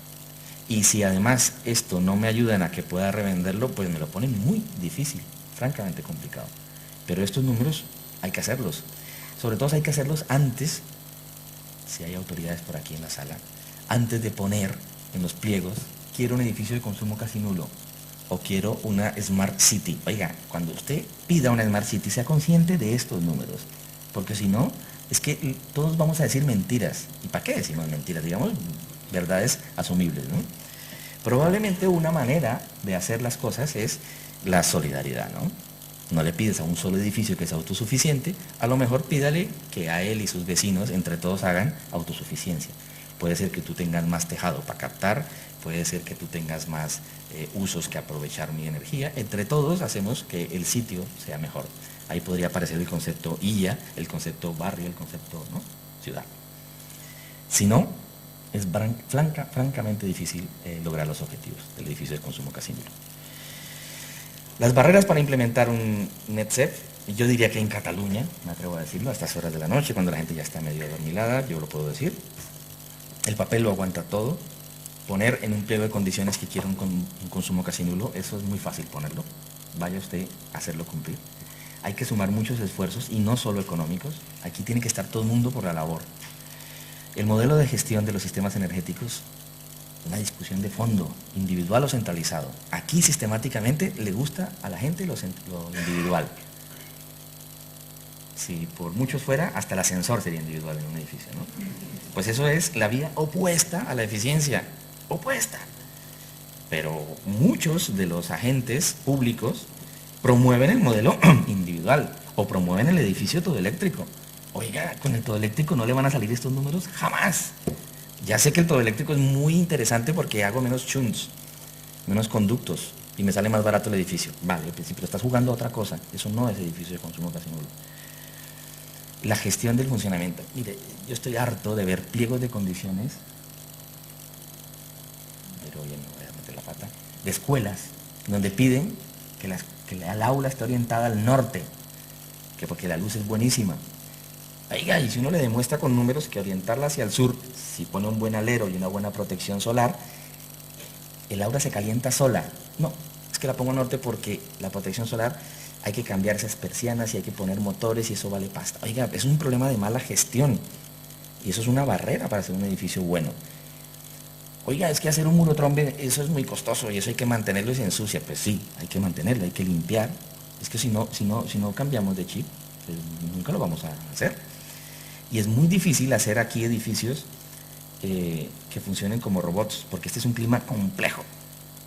Y si además esto no me ayudan a que pueda revenderlo, pues me lo ponen muy difícil, francamente complicado. Pero estos números hay que hacerlos. Sobre todo hay que hacerlos antes, si hay autoridades por aquí en la sala, antes de poner en los pliegos, quiero un edificio de consumo casi nulo o quiero una Smart City. Oiga, cuando usted pida una Smart City, sea consciente de estos números, porque si no, es que todos vamos a decir mentiras. ¿Y para qué decimos mentiras? Digamos, verdades asumibles, ¿no? Probablemente una manera de hacer las cosas es la solidaridad, ¿no? No le pides a un solo edificio que sea autosuficiente, a lo mejor pídale que a él y sus vecinos entre todos hagan autosuficiencia. Puede ser que tú tengas más tejado para captar, puede ser que tú tengas más usos que aprovechar mi energía. Entre todos hacemos que el sitio sea mejor. Ahí podría aparecer el concepto ILLA, el concepto barrio, el concepto, ¿no?, ciudad. Si no, es francamente difícil lograr los objetivos del edificio de consumo casi nulo. Las barreras para implementar un NetZero, yo diría que en Cataluña, me atrevo a decirlo, a estas horas de la noche, cuando la gente ya está medio adormilada, yo lo puedo decir. El papel lo aguanta todo, poner en un pliego de condiciones que quiera un consumo casi nulo, eso es muy fácil ponerlo. Vaya usted a hacerlo cumplir. Hay que sumar muchos esfuerzos y no solo económicos. Aquí tiene que estar todo el mundo por la labor. El modelo de gestión de los sistemas energéticos, una discusión de fondo, individual o centralizado. Aquí sistemáticamente le gusta a la gente lo individual. Si por muchos fuera, hasta el ascensor sería individual en un edificio, ¿no? Pues eso es la vía opuesta a la eficiencia, opuesta. Pero muchos de los agentes públicos promueven el modelo individual o promueven el edificio todo eléctrico. Oiga, con el todo eléctrico no le van a salir estos números jamás. Ya sé que el todo eléctrico es muy interesante porque hago menos chunks, menos conductos y me sale más barato el edificio. Vale, pero estás jugando a otra cosa. Eso no es edificio de consumo casi nulo. La gestión del funcionamiento. Mire, yo estoy harto de ver pliegos de condiciones, pero oye, no voy a meter la pata, de escuelas donde piden que el aula esté orientada al norte, que porque la luz es buenísima. Oiga, y si uno le demuestra con números que orientarla hacia el sur, si pone un buen alero y una buena protección solar, el aula se calienta sola. No, es que la pongo al norte porque la protección solar hay que cambiar esas persianas y hay que poner motores y eso vale pasta. Oiga, es un problema de mala gestión y eso es una barrera para hacer un edificio bueno. Oiga, es que hacer un muro trombe, eso es muy costoso y eso hay que mantenerlo y se ensucia. Pues sí, hay que mantenerlo, hay que limpiar. Es que si no cambiamos de chip, pues nunca lo vamos a hacer. Y es muy difícil hacer aquí edificios que funcionen como robots, porque este es un clima complejo.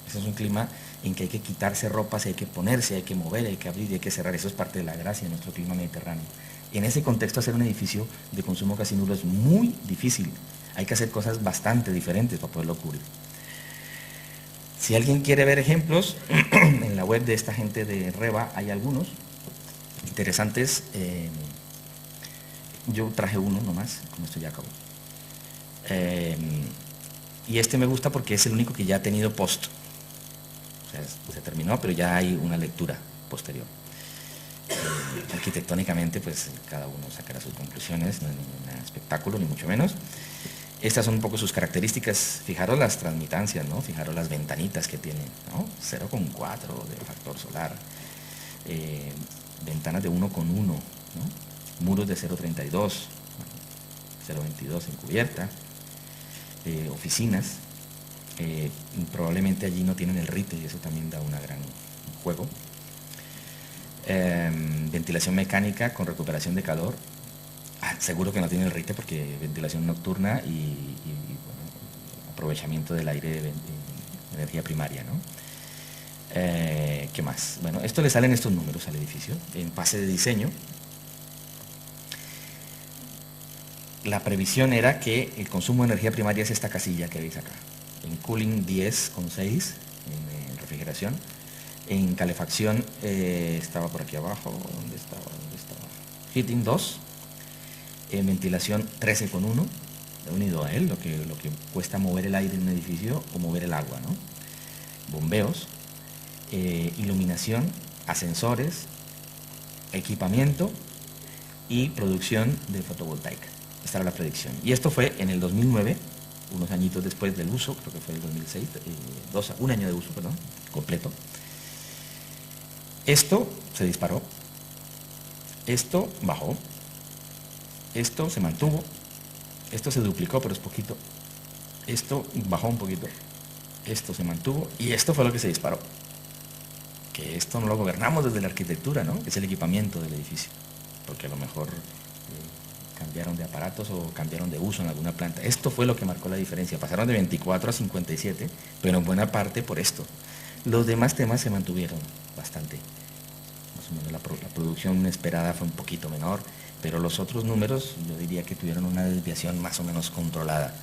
Este es un clima en que hay que quitarse ropas, hay que ponerse, hay que mover, hay que abrir y hay que cerrar. Eso es parte de la gracia de nuestro clima mediterráneo. En ese contexto, hacer un edificio de consumo casi nulo es muy difícil. Hay que hacer cosas bastante diferentes para poderlo cubrir. Si alguien quiere ver ejemplos, en la web de esta gente de Reba hay algunos interesantes. Yo traje uno nomás, con esto ya acabó. Y este me gusta porque es el único que ya ha tenido post. O sea, se terminó, pero ya hay una lectura posterior. Arquitectónicamente, pues cada uno sacará sus conclusiones, no es ningún espectáculo, ni mucho menos. Estas son un poco sus características. Fijaros las transmitancias, ¿no? Fijaros las ventanitas que tiene, ¿no? 0,4 de factor solar, ventanas de 1,1, ¿no? Muros de 0,32, 0,22 en cubierta, oficinas. Probablemente allí no tienen el RITE y eso también da una gran juego. Ventilación mecánica con recuperación de calor. Seguro que no tiene el RITE porque ventilación nocturna y bueno, aprovechamiento del aire de energía primaria, ¿no? ¿Qué más? Bueno, esto le salen estos números al edificio en fase de diseño. La previsión era que el consumo de energía primaria es esta casilla que veis acá. En cooling 10,6, en refrigeración. En calefacción estaba por aquí abajo. ¿Dónde estaba? Heating 2. En ventilación 13,1. Unido a él, lo que cuesta mover el aire en un edificio o mover el agua, ¿no? Bombeos, iluminación, ascensores, equipamiento y producción de fotovoltaica. Esta era la predicción. Y esto fue en el 2009, unos añitos después del uso, creo que fue el 2006, un año de uso, perdón, completo. Esto se disparó, esto bajó, esto se mantuvo, esto se duplicó, pero es poquito, esto bajó un poquito, esto se mantuvo y esto fue lo que se disparó. Que esto no lo gobernamos desde la arquitectura, ¿no? Es el equipamiento del edificio, porque a lo mejor cambiaron de aparatos o cambiaron de uso en alguna planta. Esto fue lo que marcó la diferencia. Pasaron de 24 a 57, pero en buena parte por esto. Los demás temas se mantuvieron bastante. Más o menos la producción esperada fue un poquito menor, pero los otros números yo diría que tuvieron una desviación más o menos controlada.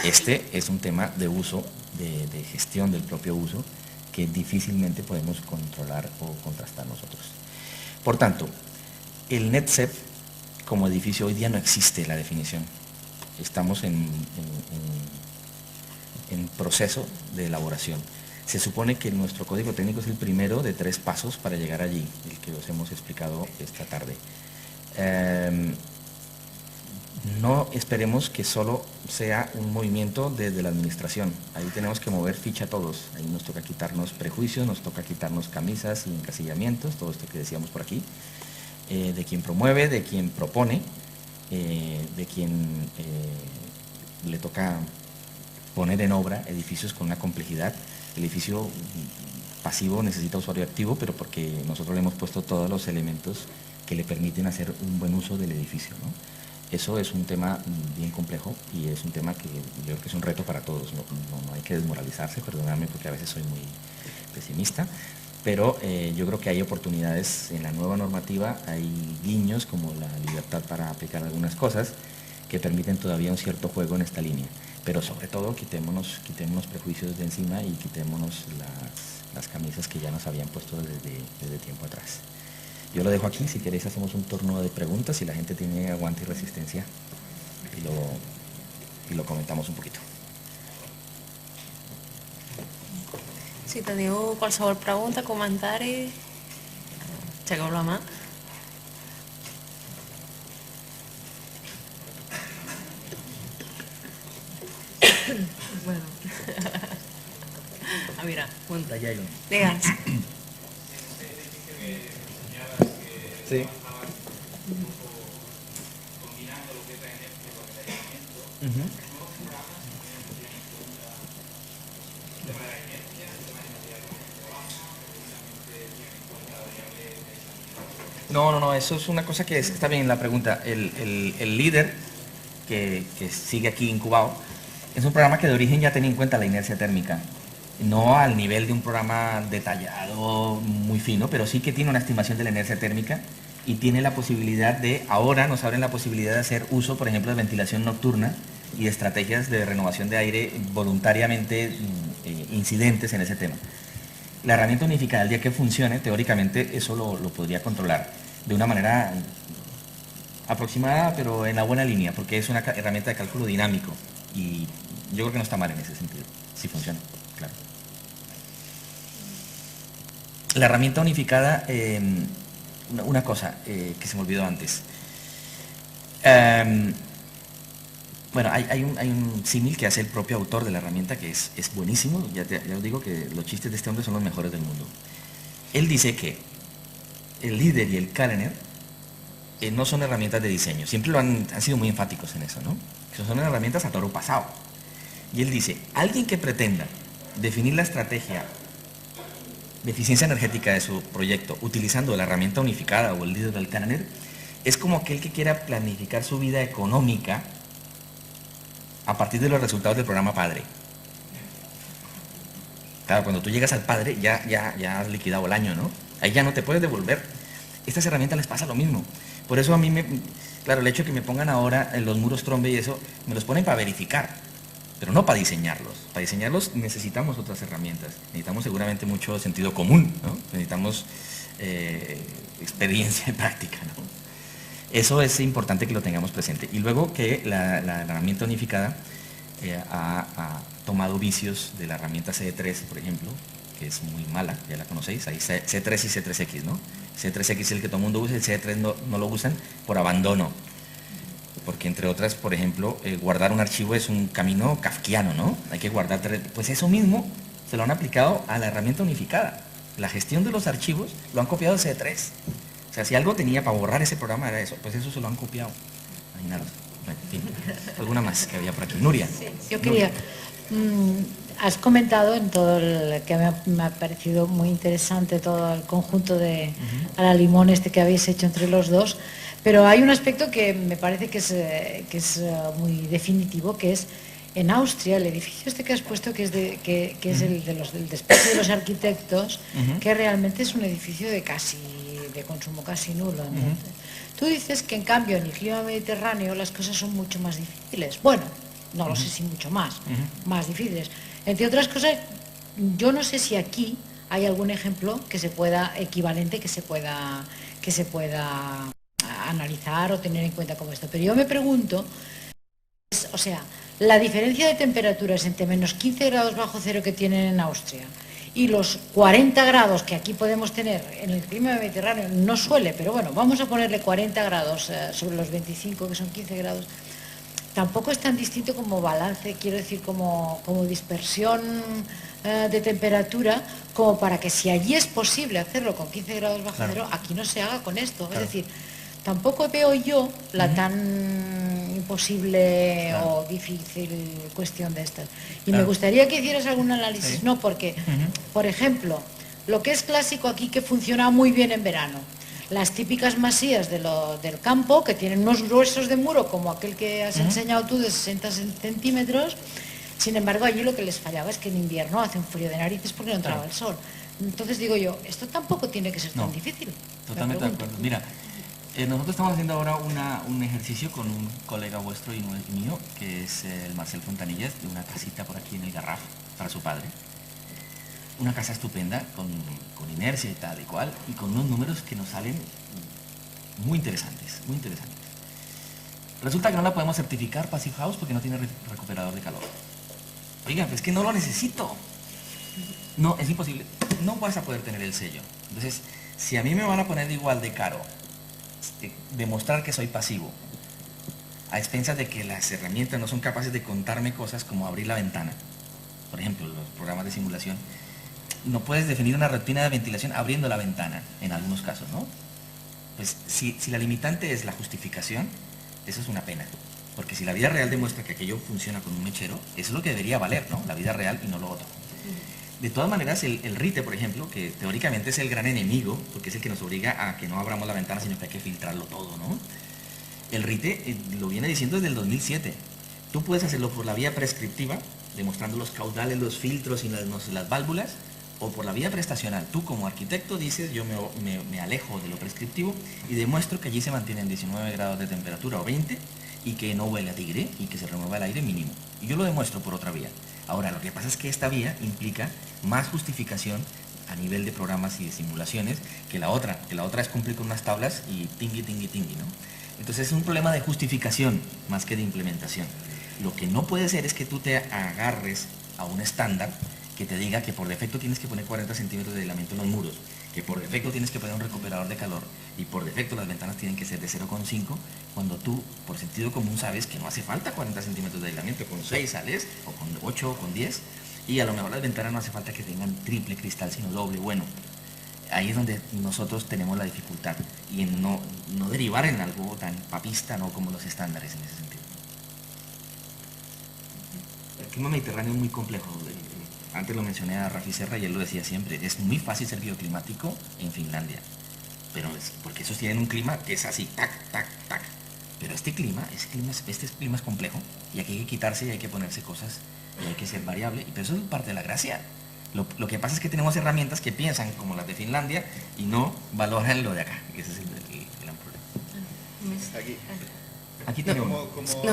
Este es un tema de uso, de gestión del propio uso, que difícilmente podemos controlar o contrastar nosotros. Por tanto, el NETCEP como edificio hoy día no existe la definición. Estamos en proceso de elaboración. Se supone que nuestro código técnico es el primero de 3 pasos para llegar allí, el que os hemos explicado esta tarde. no esperemos que solo sea un movimiento desde la administración. Ahí tenemos que mover ficha todos. Ahí nos toca quitarnos prejuicios, nos toca quitarnos camisas y encasillamientos, todo esto que decíamos por aquí, de quien promueve, de quien propone, de quien le toca poner en obra edificios con una complejidad. El edificio pasivo necesita usuario activo, pero porque nosotros le hemos puesto todos los elementos que le permiten hacer un buen uso del edificio, ¿no? Eso es un tema bien complejo y es un tema que yo creo que es un reto para todos. No hay que desmoralizarse, perdóname porque a veces soy muy pesimista, pero yo creo que hay oportunidades en la nueva normativa, hay guiños como la libertad para aplicar algunas cosas que permiten todavía un cierto juego en esta línea. Pero sobre todo quitémonos prejuicios de encima y quitémonos las camisas que ya nos habían puesto desde tiempo atrás. Yo lo dejo aquí, si queréis hacemos un turno de preguntas, si la gente tiene aguante y resistencia y lo comentamos un poquito. Si teniu qualsevol pregunta, comentari, aixequeu la mà. Bueno. A mira, punta. Allá hay uno. Digues. Sí. No, eso es una cosa que está bien la pregunta. El líder que sigue aquí incubado es un programa que de origen ya tenía en cuenta la inercia térmica. No al nivel de un programa detallado, muy fino, pero sí que tiene una estimación de la inercia térmica y tiene la posibilidad de, ahora nos abren la posibilidad de hacer uso, por ejemplo, de ventilación nocturna y de estrategias de renovación de aire voluntariamente incidentes en ese tema. La herramienta unificada, el día que funcione, teóricamente eso lo podría controlar de una manera aproximada, pero en la buena línea, porque es una herramienta de cálculo dinámico y yo creo que no está mal en ese sentido, si funciona, claro. La herramienta unificada, una cosa que se me olvidó antes. Bueno, hay un símil que hace el propio autor de la herramienta que es buenísimo. Ya os digo que los chistes de este hombre son los mejores del mundo. Él dice que el líder y el calendar no son herramientas de diseño. Siempre han sido muy enfáticos en eso, ¿no? Que son herramientas a toro pasado. Y él dice, alguien que pretenda definir la estrategia de eficiencia energética de su proyecto utilizando la herramienta unificada o el líder del calendar es como aquel que quiera planificar su vida económica a partir de los resultados del programa Padre. Claro, cuando tú llegas al Padre ya has liquidado el año, ¿no? Ahí ya no te puedes devolver. Estas herramientas les pasa lo mismo. Por eso a mí, claro, el hecho de que me pongan ahora en los muros Trombe y eso, me los ponen para verificar, pero no para diseñarlos. Para diseñarlos necesitamos otras herramientas. Necesitamos seguramente mucho sentido común, ¿no? Necesitamos experiencia y práctica, ¿no? Eso es importante que lo tengamos presente. Y luego que la herramienta unificada ha tomado vicios de la herramienta C3, por ejemplo, que es muy mala, ya la conocéis, hay C3 y C3X, ¿no? C3X es el que todo el mundo usa, el C3 no lo usan por abandono. Porque entre otras, por ejemplo, guardar un archivo es un camino kafkiano, ¿no? Hay que guardar, pues eso mismo se lo han aplicado a la herramienta unificada. La gestión de los archivos lo han copiado de C3. O sea, si algo tenía para borrar ese programa era eso, pues eso se lo han copiado. Imaginaros. En fin, alguna más que había por aquí. Nuria. Sí, yo quería... has comentado en todo el que me ha parecido muy interesante todo el conjunto de a la limón que habéis hecho entre los dos, pero hay un aspecto que me parece que es muy definitivo, que es en Austria el edificio que has puesto, que es el del despacho de los arquitectos, que realmente es un edificio de consumo casi nulo. Tú dices que en cambio en el clima mediterráneo las cosas son mucho más difíciles. Bueno, no lo sé si mucho más difíciles. Entre otras cosas, yo no sé si aquí hay algún ejemplo que se pueda, equivalente, que se pueda analizar o tener en cuenta como esto. Pero yo me pregunto, o sea, la diferencia de temperaturas entre menos 15 grados bajo cero que tienen en Austria y los 40 grados que aquí podemos tener en el clima mediterráneo, no suele, pero bueno, vamos a ponerle 40 grados sobre los 25, que son 15 grados. tampoco es tan distinto como balance, quiero decir, como dispersión de temperatura, como para que si allí es posible hacerlo con 15 grados bajo cero, aquí no se haga con esto. Es decir, tampoco veo yo la tan imposible o difícil cuestión de estas. Y me gustaría que hicieras algún análisis, ¿no? Porque, por ejemplo, lo que es clásico aquí, que funciona muy bien en verano, las típicas masías del campo, que tienen unos gruesos de muro como aquel que has enseñado tú de 60 centímetros. Sin embargo, allí lo que les fallaba es que en invierno hace un frío de narices porque no entraba el sol. Entonces digo yo, esto tampoco tiene que ser tan difícil. Totalmente de acuerdo. Mira, nosotros estamos haciendo ahora un ejercicio con un colega vuestro y mío, que es el Marcel Fontanillas, de una casita por aquí en el Garraf, para su padre. Una casa estupenda, con inercia y tal y cual, y con unos números que nos salen muy interesantes, muy interesantes. Resulta que no la podemos certificar Passive House porque no tiene recuperador de calor. Oiga, pues es que no lo necesito. No, es imposible. No vas a poder tener el sello. Entonces, si a mí me van a poner igual de caro demostrar que soy pasivo, a expensas de que las herramientas no son capaces de contarme cosas como abrir la ventana, por ejemplo, los programas de simulación, no puedes definir una rutina de ventilación abriendo la ventana, en algunos casos, ¿no? Pues si la limitante es la justificación, eso es una pena. Porque si la vida real demuestra que aquello funciona con un mechero, eso es lo que debería valer, ¿no? La vida real y no lo otro. De todas maneras, el RITE, por ejemplo, que teóricamente es el gran enemigo, porque es el que nos obliga a que no abramos la ventana, sino que hay que filtrarlo todo, ¿no? El RITE lo viene diciendo desde el 2007. Tú puedes hacerlo por la vía prescriptiva, demostrando los caudales, los filtros y las válvulas, o por la vía prestacional. Tú como arquitecto dices, yo me alejo de lo prescriptivo y demuestro que allí se mantienen 19 grados de temperatura o 20 y que no huele a tigre y que se remueva el aire mínimo. Y yo lo demuestro por otra vía. Ahora, lo que pasa es que esta vía implica más justificación a nivel de programas y de simulaciones que la otra es cumplir con unas tablas y tingui, ¿no? Entonces es un problema de justificación más que de implementación. Lo que no puede ser es que tú te agarres a un estándar que te diga que por defecto tienes que poner 40 centímetros de aislamiento en los muros, que por defecto tienes que poner un recuperador de calor y por defecto las ventanas tienen que ser de 0,5, cuando tú, por sentido común, sabes que no hace falta 40 centímetros de aislamiento, con 6 sales, o con 8 o con 10, y a lo mejor las ventanas no hace falta que tengan triple cristal, sino doble. Bueno, ahí es donde nosotros tenemos la dificultad, y en no derivar en algo tan papista, ¿no?, como los estándares en ese sentido. El clima mediterráneo es muy complejo. Antes lo mencioné a Rafi Serra y él lo decía siempre, es muy fácil ser bioclimático en Finlandia, pero porque esos tienen un clima que es así, tac, tac, tac. Pero este clima es complejo y aquí hay que quitarse y hay que ponerse cosas y hay que ser variable, pero eso es parte de la gracia. Lo que pasa es que tenemos herramientas que piensan como las de Finlandia y no valoran lo de acá, que ese es el gran problema. Aquí tenemos...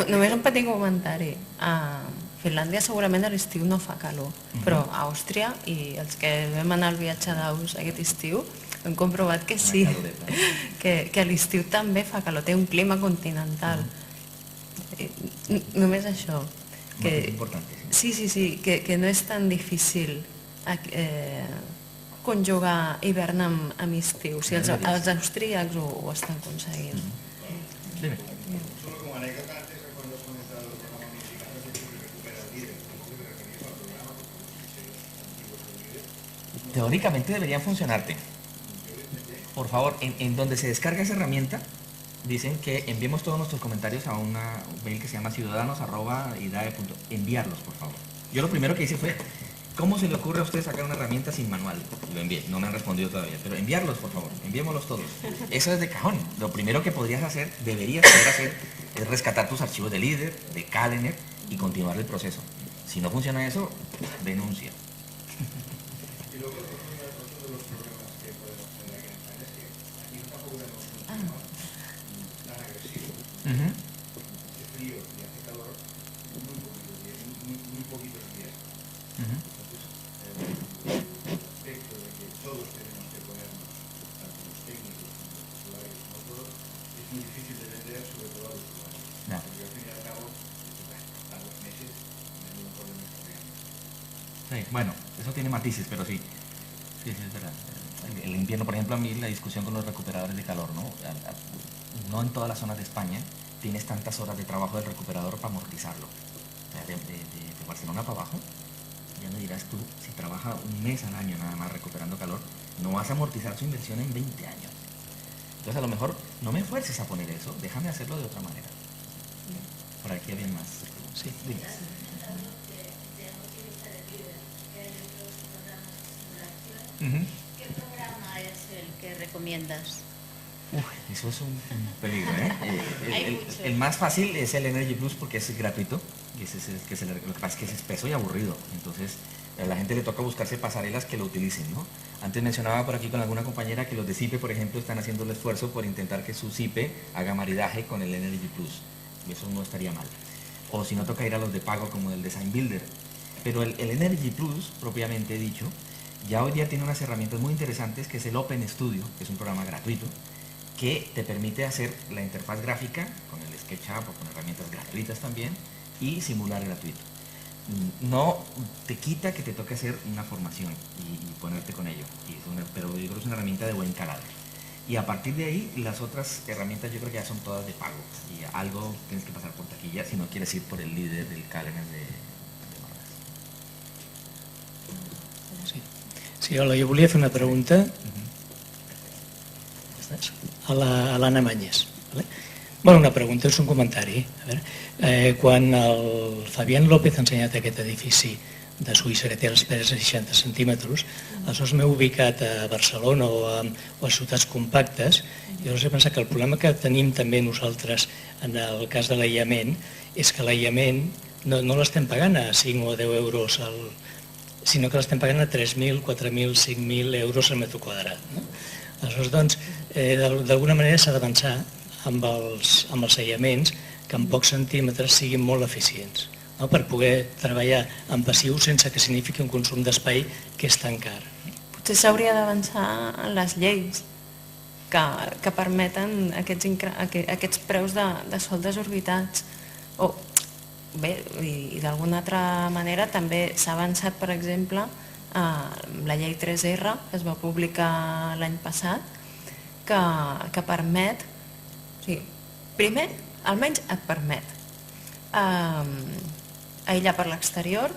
Només un petit comentari. A Finlàndia segurament a l'estiu no fa calor, però a Àustria, i els que vam anar al viatge d'Aus aquest estiu, hem comprovat que sí, que a l'estiu també fa calor, té un clima continental. Només això. Sí, que no és tan difícil conjugar hivern amb estiu. Si els austríacs ho estan aconseguint. Solo como anécdota, antes cuando has comenzado el programa Unificado, que se recupera el líder. ¿Cómo se refieres al programa? Porque Teóricamente deberían funcionarte. Por favor, en donde se descarga esa herramienta, dicen que enviemos todos nuestros comentarios a un mail que se llama ciudadanos@idae.. Enviarlos, por favor. Yo lo primero que hice fue, ¿cómo se le ocurre a usted sacar una herramienta sin manual? Lo envié, no me han respondido todavía, pero enviarlos, por favor, enviémoslos todos. Eso es de cajón. Lo primero que deberías poder hacer, es rescatar tus archivos de líder, de Calener y continuar el proceso. Si no funciona eso, denuncia. Y luego, otro de los problemas que podemos tener aquí en España es que aquí tampoco tenemos un clima tan agresivo. Hace frío y hace calor muy poquitos días. Entonces, el aspecto de que todos tenemos que ponernos, tanto los técnicos como los usuarios, como todos, es muy difícil de vender, sobre todo a los usuarios. Porque al fin y al cabo, a los meses, menudo problema está teniendo. Sí, bueno, eso tiene matices, pero sí. Sí, es verdad. El invierno, por ejemplo, a mí la discusión con los recuperadores de calor, ¿no? No en todas las zonas de España tienes tantas horas de trabajo del recuperador para amortizarlo. O sea, de Barcelona para abajo, ya me dirás tú, si trabaja un mes al año nada más recuperando calor, no vas a amortizar su inversión en 20 años. Entonces a lo mejor no me fuerces a poner eso, déjame hacerlo de otra manera. Por aquí había más. Sí, dime. ¿Qué programa es el que recomiendas? Eso es un peligro, ¿eh? El más fácil es el Energy Plus porque es gratuito. Y ese es el que lo que pasa es que es espeso y aburrido. Entonces a la gente le toca buscarse pasarelas que lo utilicen, ¿no? Antes mencionaba por aquí con alguna compañera que los de CIPE, por ejemplo, están haciendo el esfuerzo por intentar que su CIPE haga maridaje con el Energy Plus. Y eso no estaría mal. O si no, toca ir a los de pago como el Design Builder. Pero el Energy Plus, propiamente dicho, ya hoy día tiene unas herramientas muy interesantes, que es el Open Studio, que es un programa gratuito, que te permite hacer la interfaz gráfica con el SketchUp o con herramientas gratuitas también y simular gratuito. No te quita que te toque hacer una formación y ponerte con ello, pero yo creo que es una herramienta de buen calado. Y a partir de ahí, las otras herramientas yo creo que ya son todas de pago. Y algo tienes que pasar por taquilla si no quieres ir por el líder del Calendar de Barras. Sí, hola, jo volia fer una pregunta a l'Anna Mañez. Bueno, una pregunta, és un comentari. A veure, quan el Fabián López ha ensenyat aquest edifici de Suïssa que té les pedres de 60 centímetres, aleshores m'he ubicat a Barcelona o a ciutats compactes i llavors he pensat que el problema que tenim també nosaltres en el cas de l'aïllament és que l'aïllament no l'estem pagant a 5 o 10 euros sinó que l'estem pagant a 3.000, 4.000, 5.000 euros al metre quadrat. Aleshores, doncs, d'alguna manera s'ha d'avançar amb els aïllaments que en pocs centímetres siguin molt eficients, per poder treballar en passiu sense que signifiqui un consum d'espai que és tan car. Potser s'hauria d'avançar en les lleis que permeten aquests preus de sòl desorbitats. Bé, i d'alguna altra manera també s'ha avançat, per exemple, la llei 3R, que es va publicar l'any passat, que permet, primer, almenys et permet aïllar per l'exterior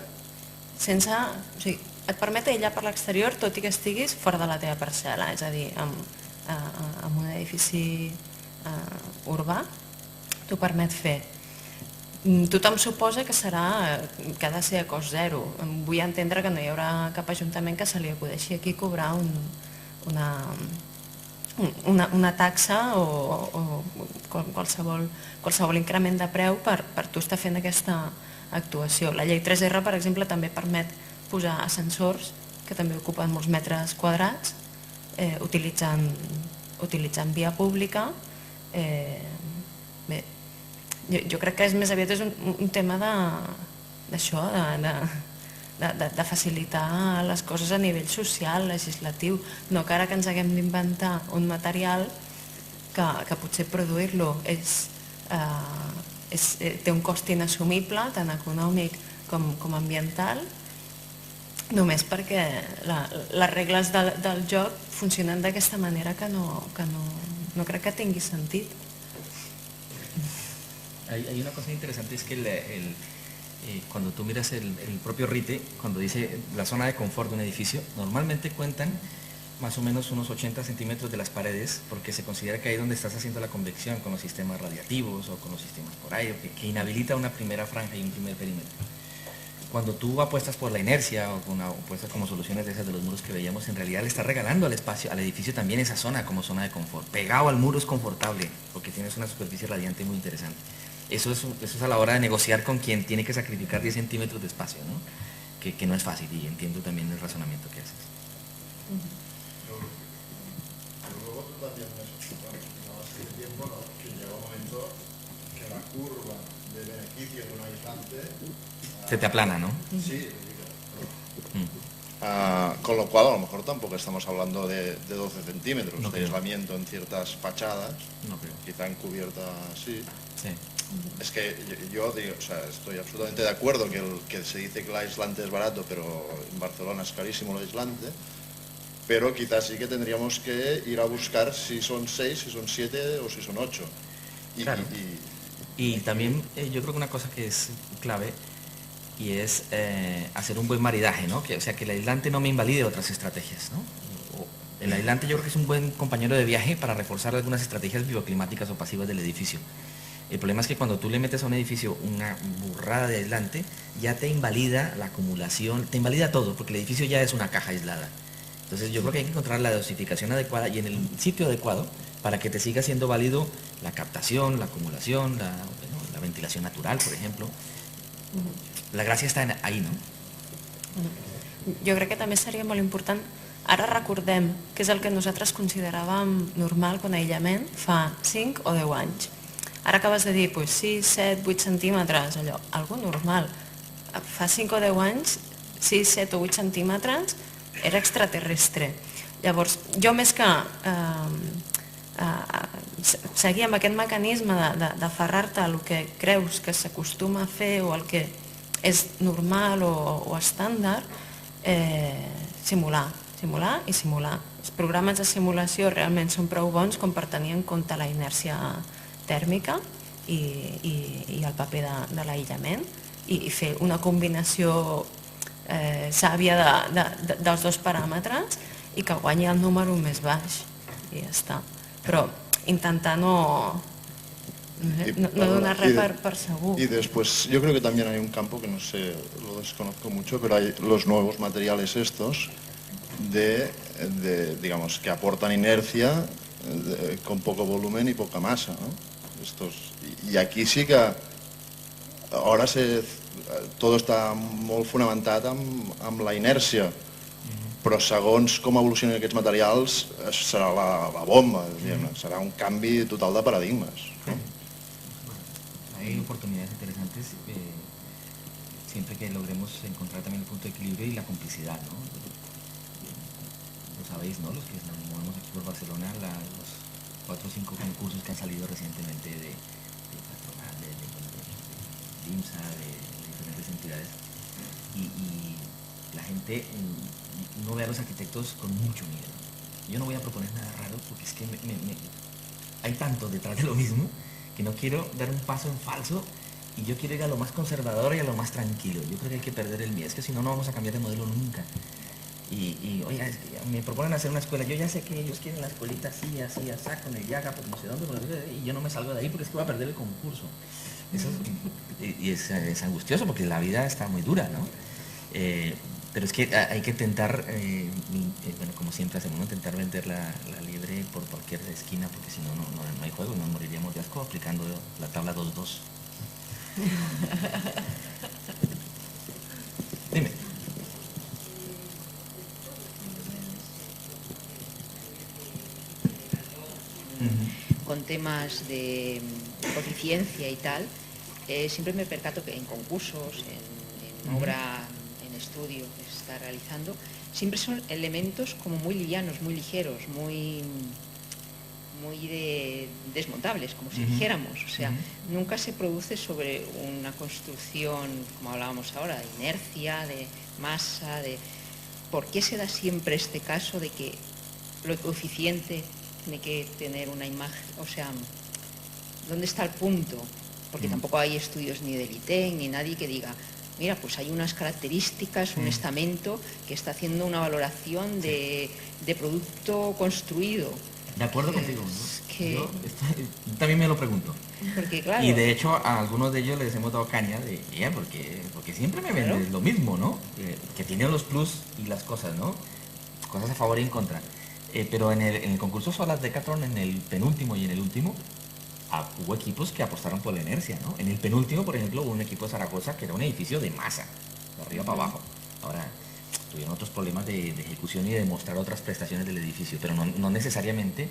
et permet aïllar per l'exterior tot i que estiguis fora de la teva parcel·la, és a dir, en un edifici urbà t'ho permet fer. Tothom suposa que ha de ser a cost zero. Vull entendre que no hi haurà cap ajuntament que se li acudeixi aquí cobrar una taxa o qualsevol increment de preu per tu estar fent aquesta actuació. La llei 3R, per exemple, també permet posar ascensors que també ocupen molts metres quadrats utilitzant via pública. Bé, jo crec que més aviat és un tema d'això, de facilitar les coses a nivell social, legislatiu, no que ara que ens haguem d'inventar un material que potser produir-lo té un cost inassumible, tant econòmic com ambiental, només perquè les regles del joc funcionen d'aquesta manera que no crec que tingui sentit. Hay una cosa interesante, es que cuando tú miras el propio RITE, cuando dice la zona de confort de un edificio, normalmente cuentan más o menos unos 80 centímetros de las paredes, porque se considera que ahí donde estás haciendo la convección con los sistemas radiativos o con los sistemas por aire, que inhabilita una primera franja y un primer perímetro. Cuando tú apuestas por la inercia o apuestas como soluciones de esas de los muros que veíamos, en realidad le estás regalando al espacio, al edificio también esa zona como zona de confort. Pegado al muro es confortable, porque tienes una superficie radiante muy interesante. Eso es a la hora de negociar con quien tiene que sacrificar 10 centímetros de espacio, ¿no? Que no es fácil, y entiendo también el razonamiento que haces. Pero luego tú también hace tiempo que llega un momento que la curva de beneficio de un aislante se te aplana, ¿no? Sí, con lo cual a lo mejor tampoco estamos hablando de 12 centímetros de aislamiento en ciertas fachadas, quizá encubierta sí. Es que yo digo, o sea, estoy absolutamente de acuerdo que se dice que el aislante es barato, pero en Barcelona es carísimo el aislante, pero quizás sí que tendríamos que ir a buscar si son 6, si son 7 o si son 8. Y también yo creo que una cosa que es clave y es hacer un buen maridaje, ¿no? O sea, que el aislante no me invalide otras estrategias, ¿no? El aislante yo creo que es un buen compañero de viaje para reforzar algunas estrategias bioclimáticas o pasivas del edificio. El problema es que cuando tú le metes a un edificio una burrada de aislante, ya te invalida la acumulación, te invalida todo, porque el edificio ya es una caja aislada. Entonces yo creo que hay que encontrar la dosificación adecuada y en el sitio adecuado para que te siga siendo válido la captación, la acumulación, la ventilación natural, por ejemplo. La gràcia està ahí, no? Jo crec que també seria molt important, ara recordem que és el que nosaltres consideràvem normal quan aïllament fa 5 o 10 anys. Ara acabes de dir 6, 7, 8 centímetres, allò, algo normal. Fa 5 o 10 anys, 6, 7 o 8 centímetres era extraterrestre. Llavors, jo més que seguir amb aquest mecanisme d'aferrar-te a el que creus que s'acostuma a fer o el que és normal o estàndard, simular i simular. Els programes de simulació realment són prou bons com per tenir en compte la inèrcia tèrmica i el paper de l'aïllament i fer una combinació sàvia dels dos paràmetres i que guanyi el número més baix i ja està. Pero intentar no donar res per segur. Y después, yo creo que también hay un campo que no sé, lo desconozco mucho, pero hay los nuevos materiales estos digamos, que aportan inercia con poco volumen y poca masa, ¿no? Y aquí sí que ahora todo está molt fonamentat amb la inèrcia, però segons com evolucionen aquests materials serà la bomba, serà un canvi total de paradigmes. Hay oportunidades interesantes siempre que logremos encontrar también el punto de equilibrio y la complicidad, ¿no? Lo sabéis, ¿no? Los que nos movemos aquí por Barcelona, los 4 o 5 concursos que han salido recientemente de patronal, de IMSA, de diferentes entidades, y la gente no ve a los arquitectos con mucho miedo. Yo no voy a proponer nada raro porque es que hay tanto detrás de lo mismo que no quiero dar un paso en falso y yo quiero ir a lo más conservador y a lo más tranquilo. Yo creo que hay que perder el miedo, es que si no, no vamos a cambiar de modelo nunca. Oiga, es que me proponen hacer una escuela, yo ya sé que ellos quieren la escuelita así, así, con el yaga, por no sé dónde, y yo no me salgo de ahí porque es que voy a perder el concurso. Eso es angustioso porque la vida está muy dura, ¿no? Pero es que hay que intentar, bueno, como siempre hacemos, ¿no? Intentar vender la liebre por cualquier esquina, porque si no, no hay juego, nos moriríamos de asco aplicando la tabla 2-2. Dime. Con temas de eficiencia y tal, siempre me percato que en concursos, en obra, en estudio que se está realizando, siempre son elementos como muy livianos, muy ligeros, muy desmontables, como si dijéramos. O sea, nunca se produce sobre una construcción, como hablábamos ahora, de inercia, de masa, ¿Por qué se da siempre este caso de que lo coeficiente tiene que tener una imagen? O sea, ¿dónde está el punto? Porque tampoco hay estudios ni del ITEC, ni nadie que diga, mira, pues hay unas características, un estamento que está haciendo una valoración de producto construido. De acuerdo contigo, ¿no? Yo también me lo pregunto. Porque, claro, y de hecho a algunos de ellos les hemos dado caña de porque siempre me venden lo mismo, ¿no? Que tienen los plus y las cosas, ¿no? Cosas a favor y en contra. Pero en el concurso Solas Decathlon, en el penúltimo y en el último, hubo equipos que apostaron por la inercia, ¿no? En el penúltimo, por ejemplo, hubo un equipo de Zaragoza que era un edificio de masa, de arriba para abajo. Ahora, tuvieron otros problemas de ejecución y de mostrar otras prestaciones del edificio, pero no necesariamente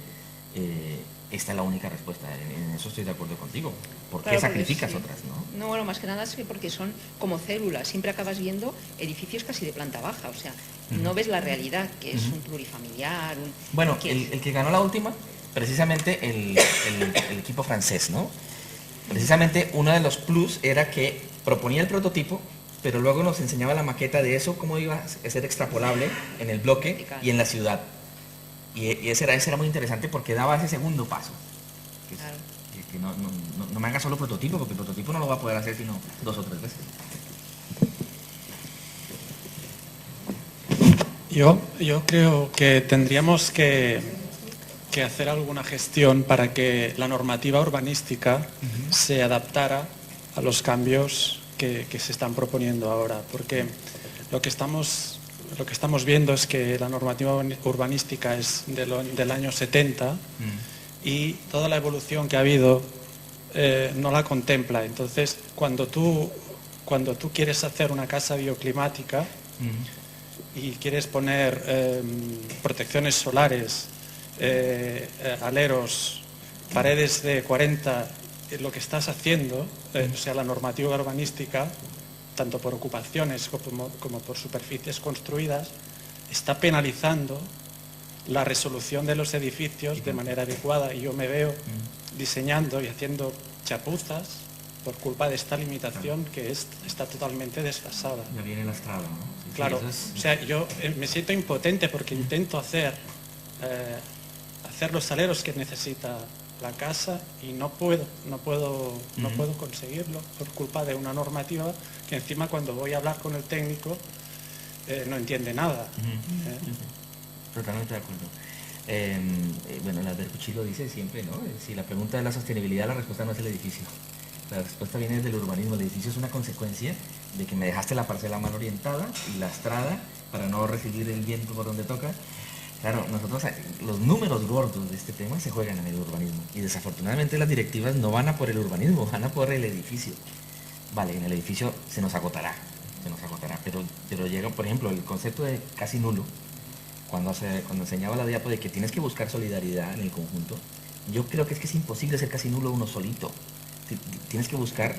esta es la única respuesta. En eso estoy de acuerdo contigo. ¿Por qué sacrificas otras, no? No, bueno, más que nada es que porque son como células. Siempre acabas viendo edificios casi de planta baja. O sea, no ves la realidad, que es un plurifamiliar. Bueno, el que ganó la última, precisamente el equipo francés, ¿no? Precisamente uno de los plus era que proponía el prototipo, pero luego nos enseñaba la maqueta de eso, cómo iba a ser extrapolable en el bloque y en la ciudad. Y ese era muy interesante porque daba ese segundo paso, que no me haga solo prototipo, porque el prototipo no lo va a poder hacer sino 2 o 3 veces. Yo creo que tendríamos que hacer alguna gestión para que la normativa urbanística se adaptara a los cambios que se están proponiendo ahora, porque lo que estamos viendo es que la normativa urbanística es del año 70 y toda la evolución que ha habido no la contempla. Entonces, cuando tú quieres hacer una casa bioclimática y quieres poner protecciones solares, aleros, paredes de 40, lo que estás haciendo, o sea, la normativa urbanística, tanto por ocupaciones como por superficies construidas, está penalizando la resolución de los edificios de manera adecuada, y yo me veo diseñando y haciendo chapuzas por culpa de esta limitación que está totalmente desfasada. Ya viene lastrado, ¿no? Sí, claro, sí, o sea, yo me siento impotente porque intento hacer los aleros que necesita la casa y no puedo conseguirlo por culpa de una normativa que encima cuando voy a hablar con el técnico no entiende nada. Totalmente de acuerdo. Bueno, el Albercucci lo dice siempre, ¿no? Si la pregunta es la sostenibilidad, la respuesta no es el edificio. La respuesta viene desde el urbanismo. El edificio es una consecuencia de que me dejaste la parcela mal orientada y lastrada para no recibir el viento por donde toca. Claro, nosotros, los números gordos de este tema se juegan en el urbanismo y desafortunadamente las directivas no van a por el urbanismo, van a por el edificio. Vale, en el edificio se nos agotará, pero llega, por ejemplo, el concepto de casi nulo, cuando enseñaba la diapo de que tienes que buscar solidaridad en el conjunto, yo creo que es imposible ser casi nulo uno solito. Tienes que buscar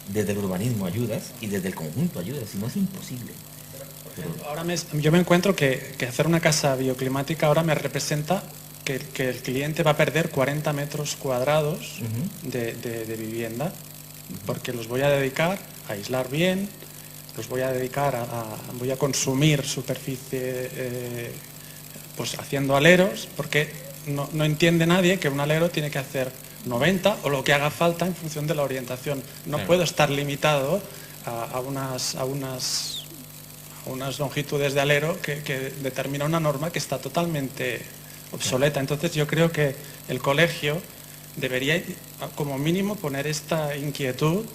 desde el urbanismo ayudas y desde el conjunto ayudas, si no es imposible. Ahora yo me encuentro que hacer una casa bioclimática ahora me representa que el cliente va a perder 40 metros cuadrados de vivienda, porque los voy a dedicar a aislar bien, los voy a dedicar voy a consumir superficie pues haciendo aleros, porque no entiende nadie que un alero tiene que hacer 90 o lo que haga falta en función de la orientación. No puedo estar limitado a unas longitudes de alero que determina una norma que está totalmente obsoleta. Entonces yo creo que el colegio debería como mínimo poner esta inquietud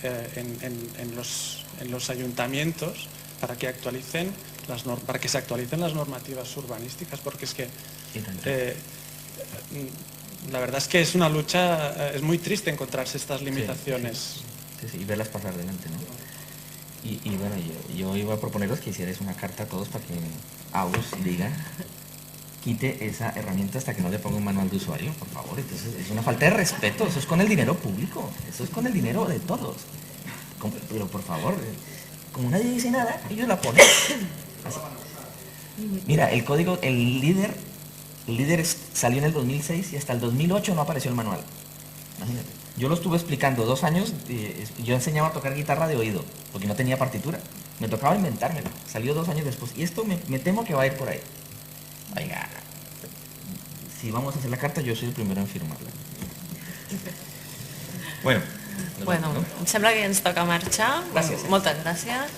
en los ayuntamientos para que se actualicen las normativas urbanísticas, porque es que la verdad es que es una lucha, es muy triste encontrarse estas limitaciones. Sí, y verlas pasar delante, ¿no? Y bueno, yo iba a proponeros que hicierais una carta a todos para que AUS diga, quite esa herramienta hasta que no le ponga un manual de usuario, por favor. Entonces es una falta de respeto, eso es con el dinero público, eso es con el dinero de todos. Pero por favor, como nadie dice nada, ellos la ponen. Así. Mira, el código, el líder salió en el 2006 y hasta el 2008 no apareció el manual. Imagínate. Yo lo estuve explicando 2 años, yo enseñaba a tocar guitarra de oído, porque no tenía partitura. Me tocaba inventármelo. Salió 2 años después. Y esto me temo que va a ir por ahí. Oiga, si vamos a hacer la carta, yo soy el primero en firmarla. Bueno, em sembla que ens toca marxar. Gràcies. Moltes gràcies.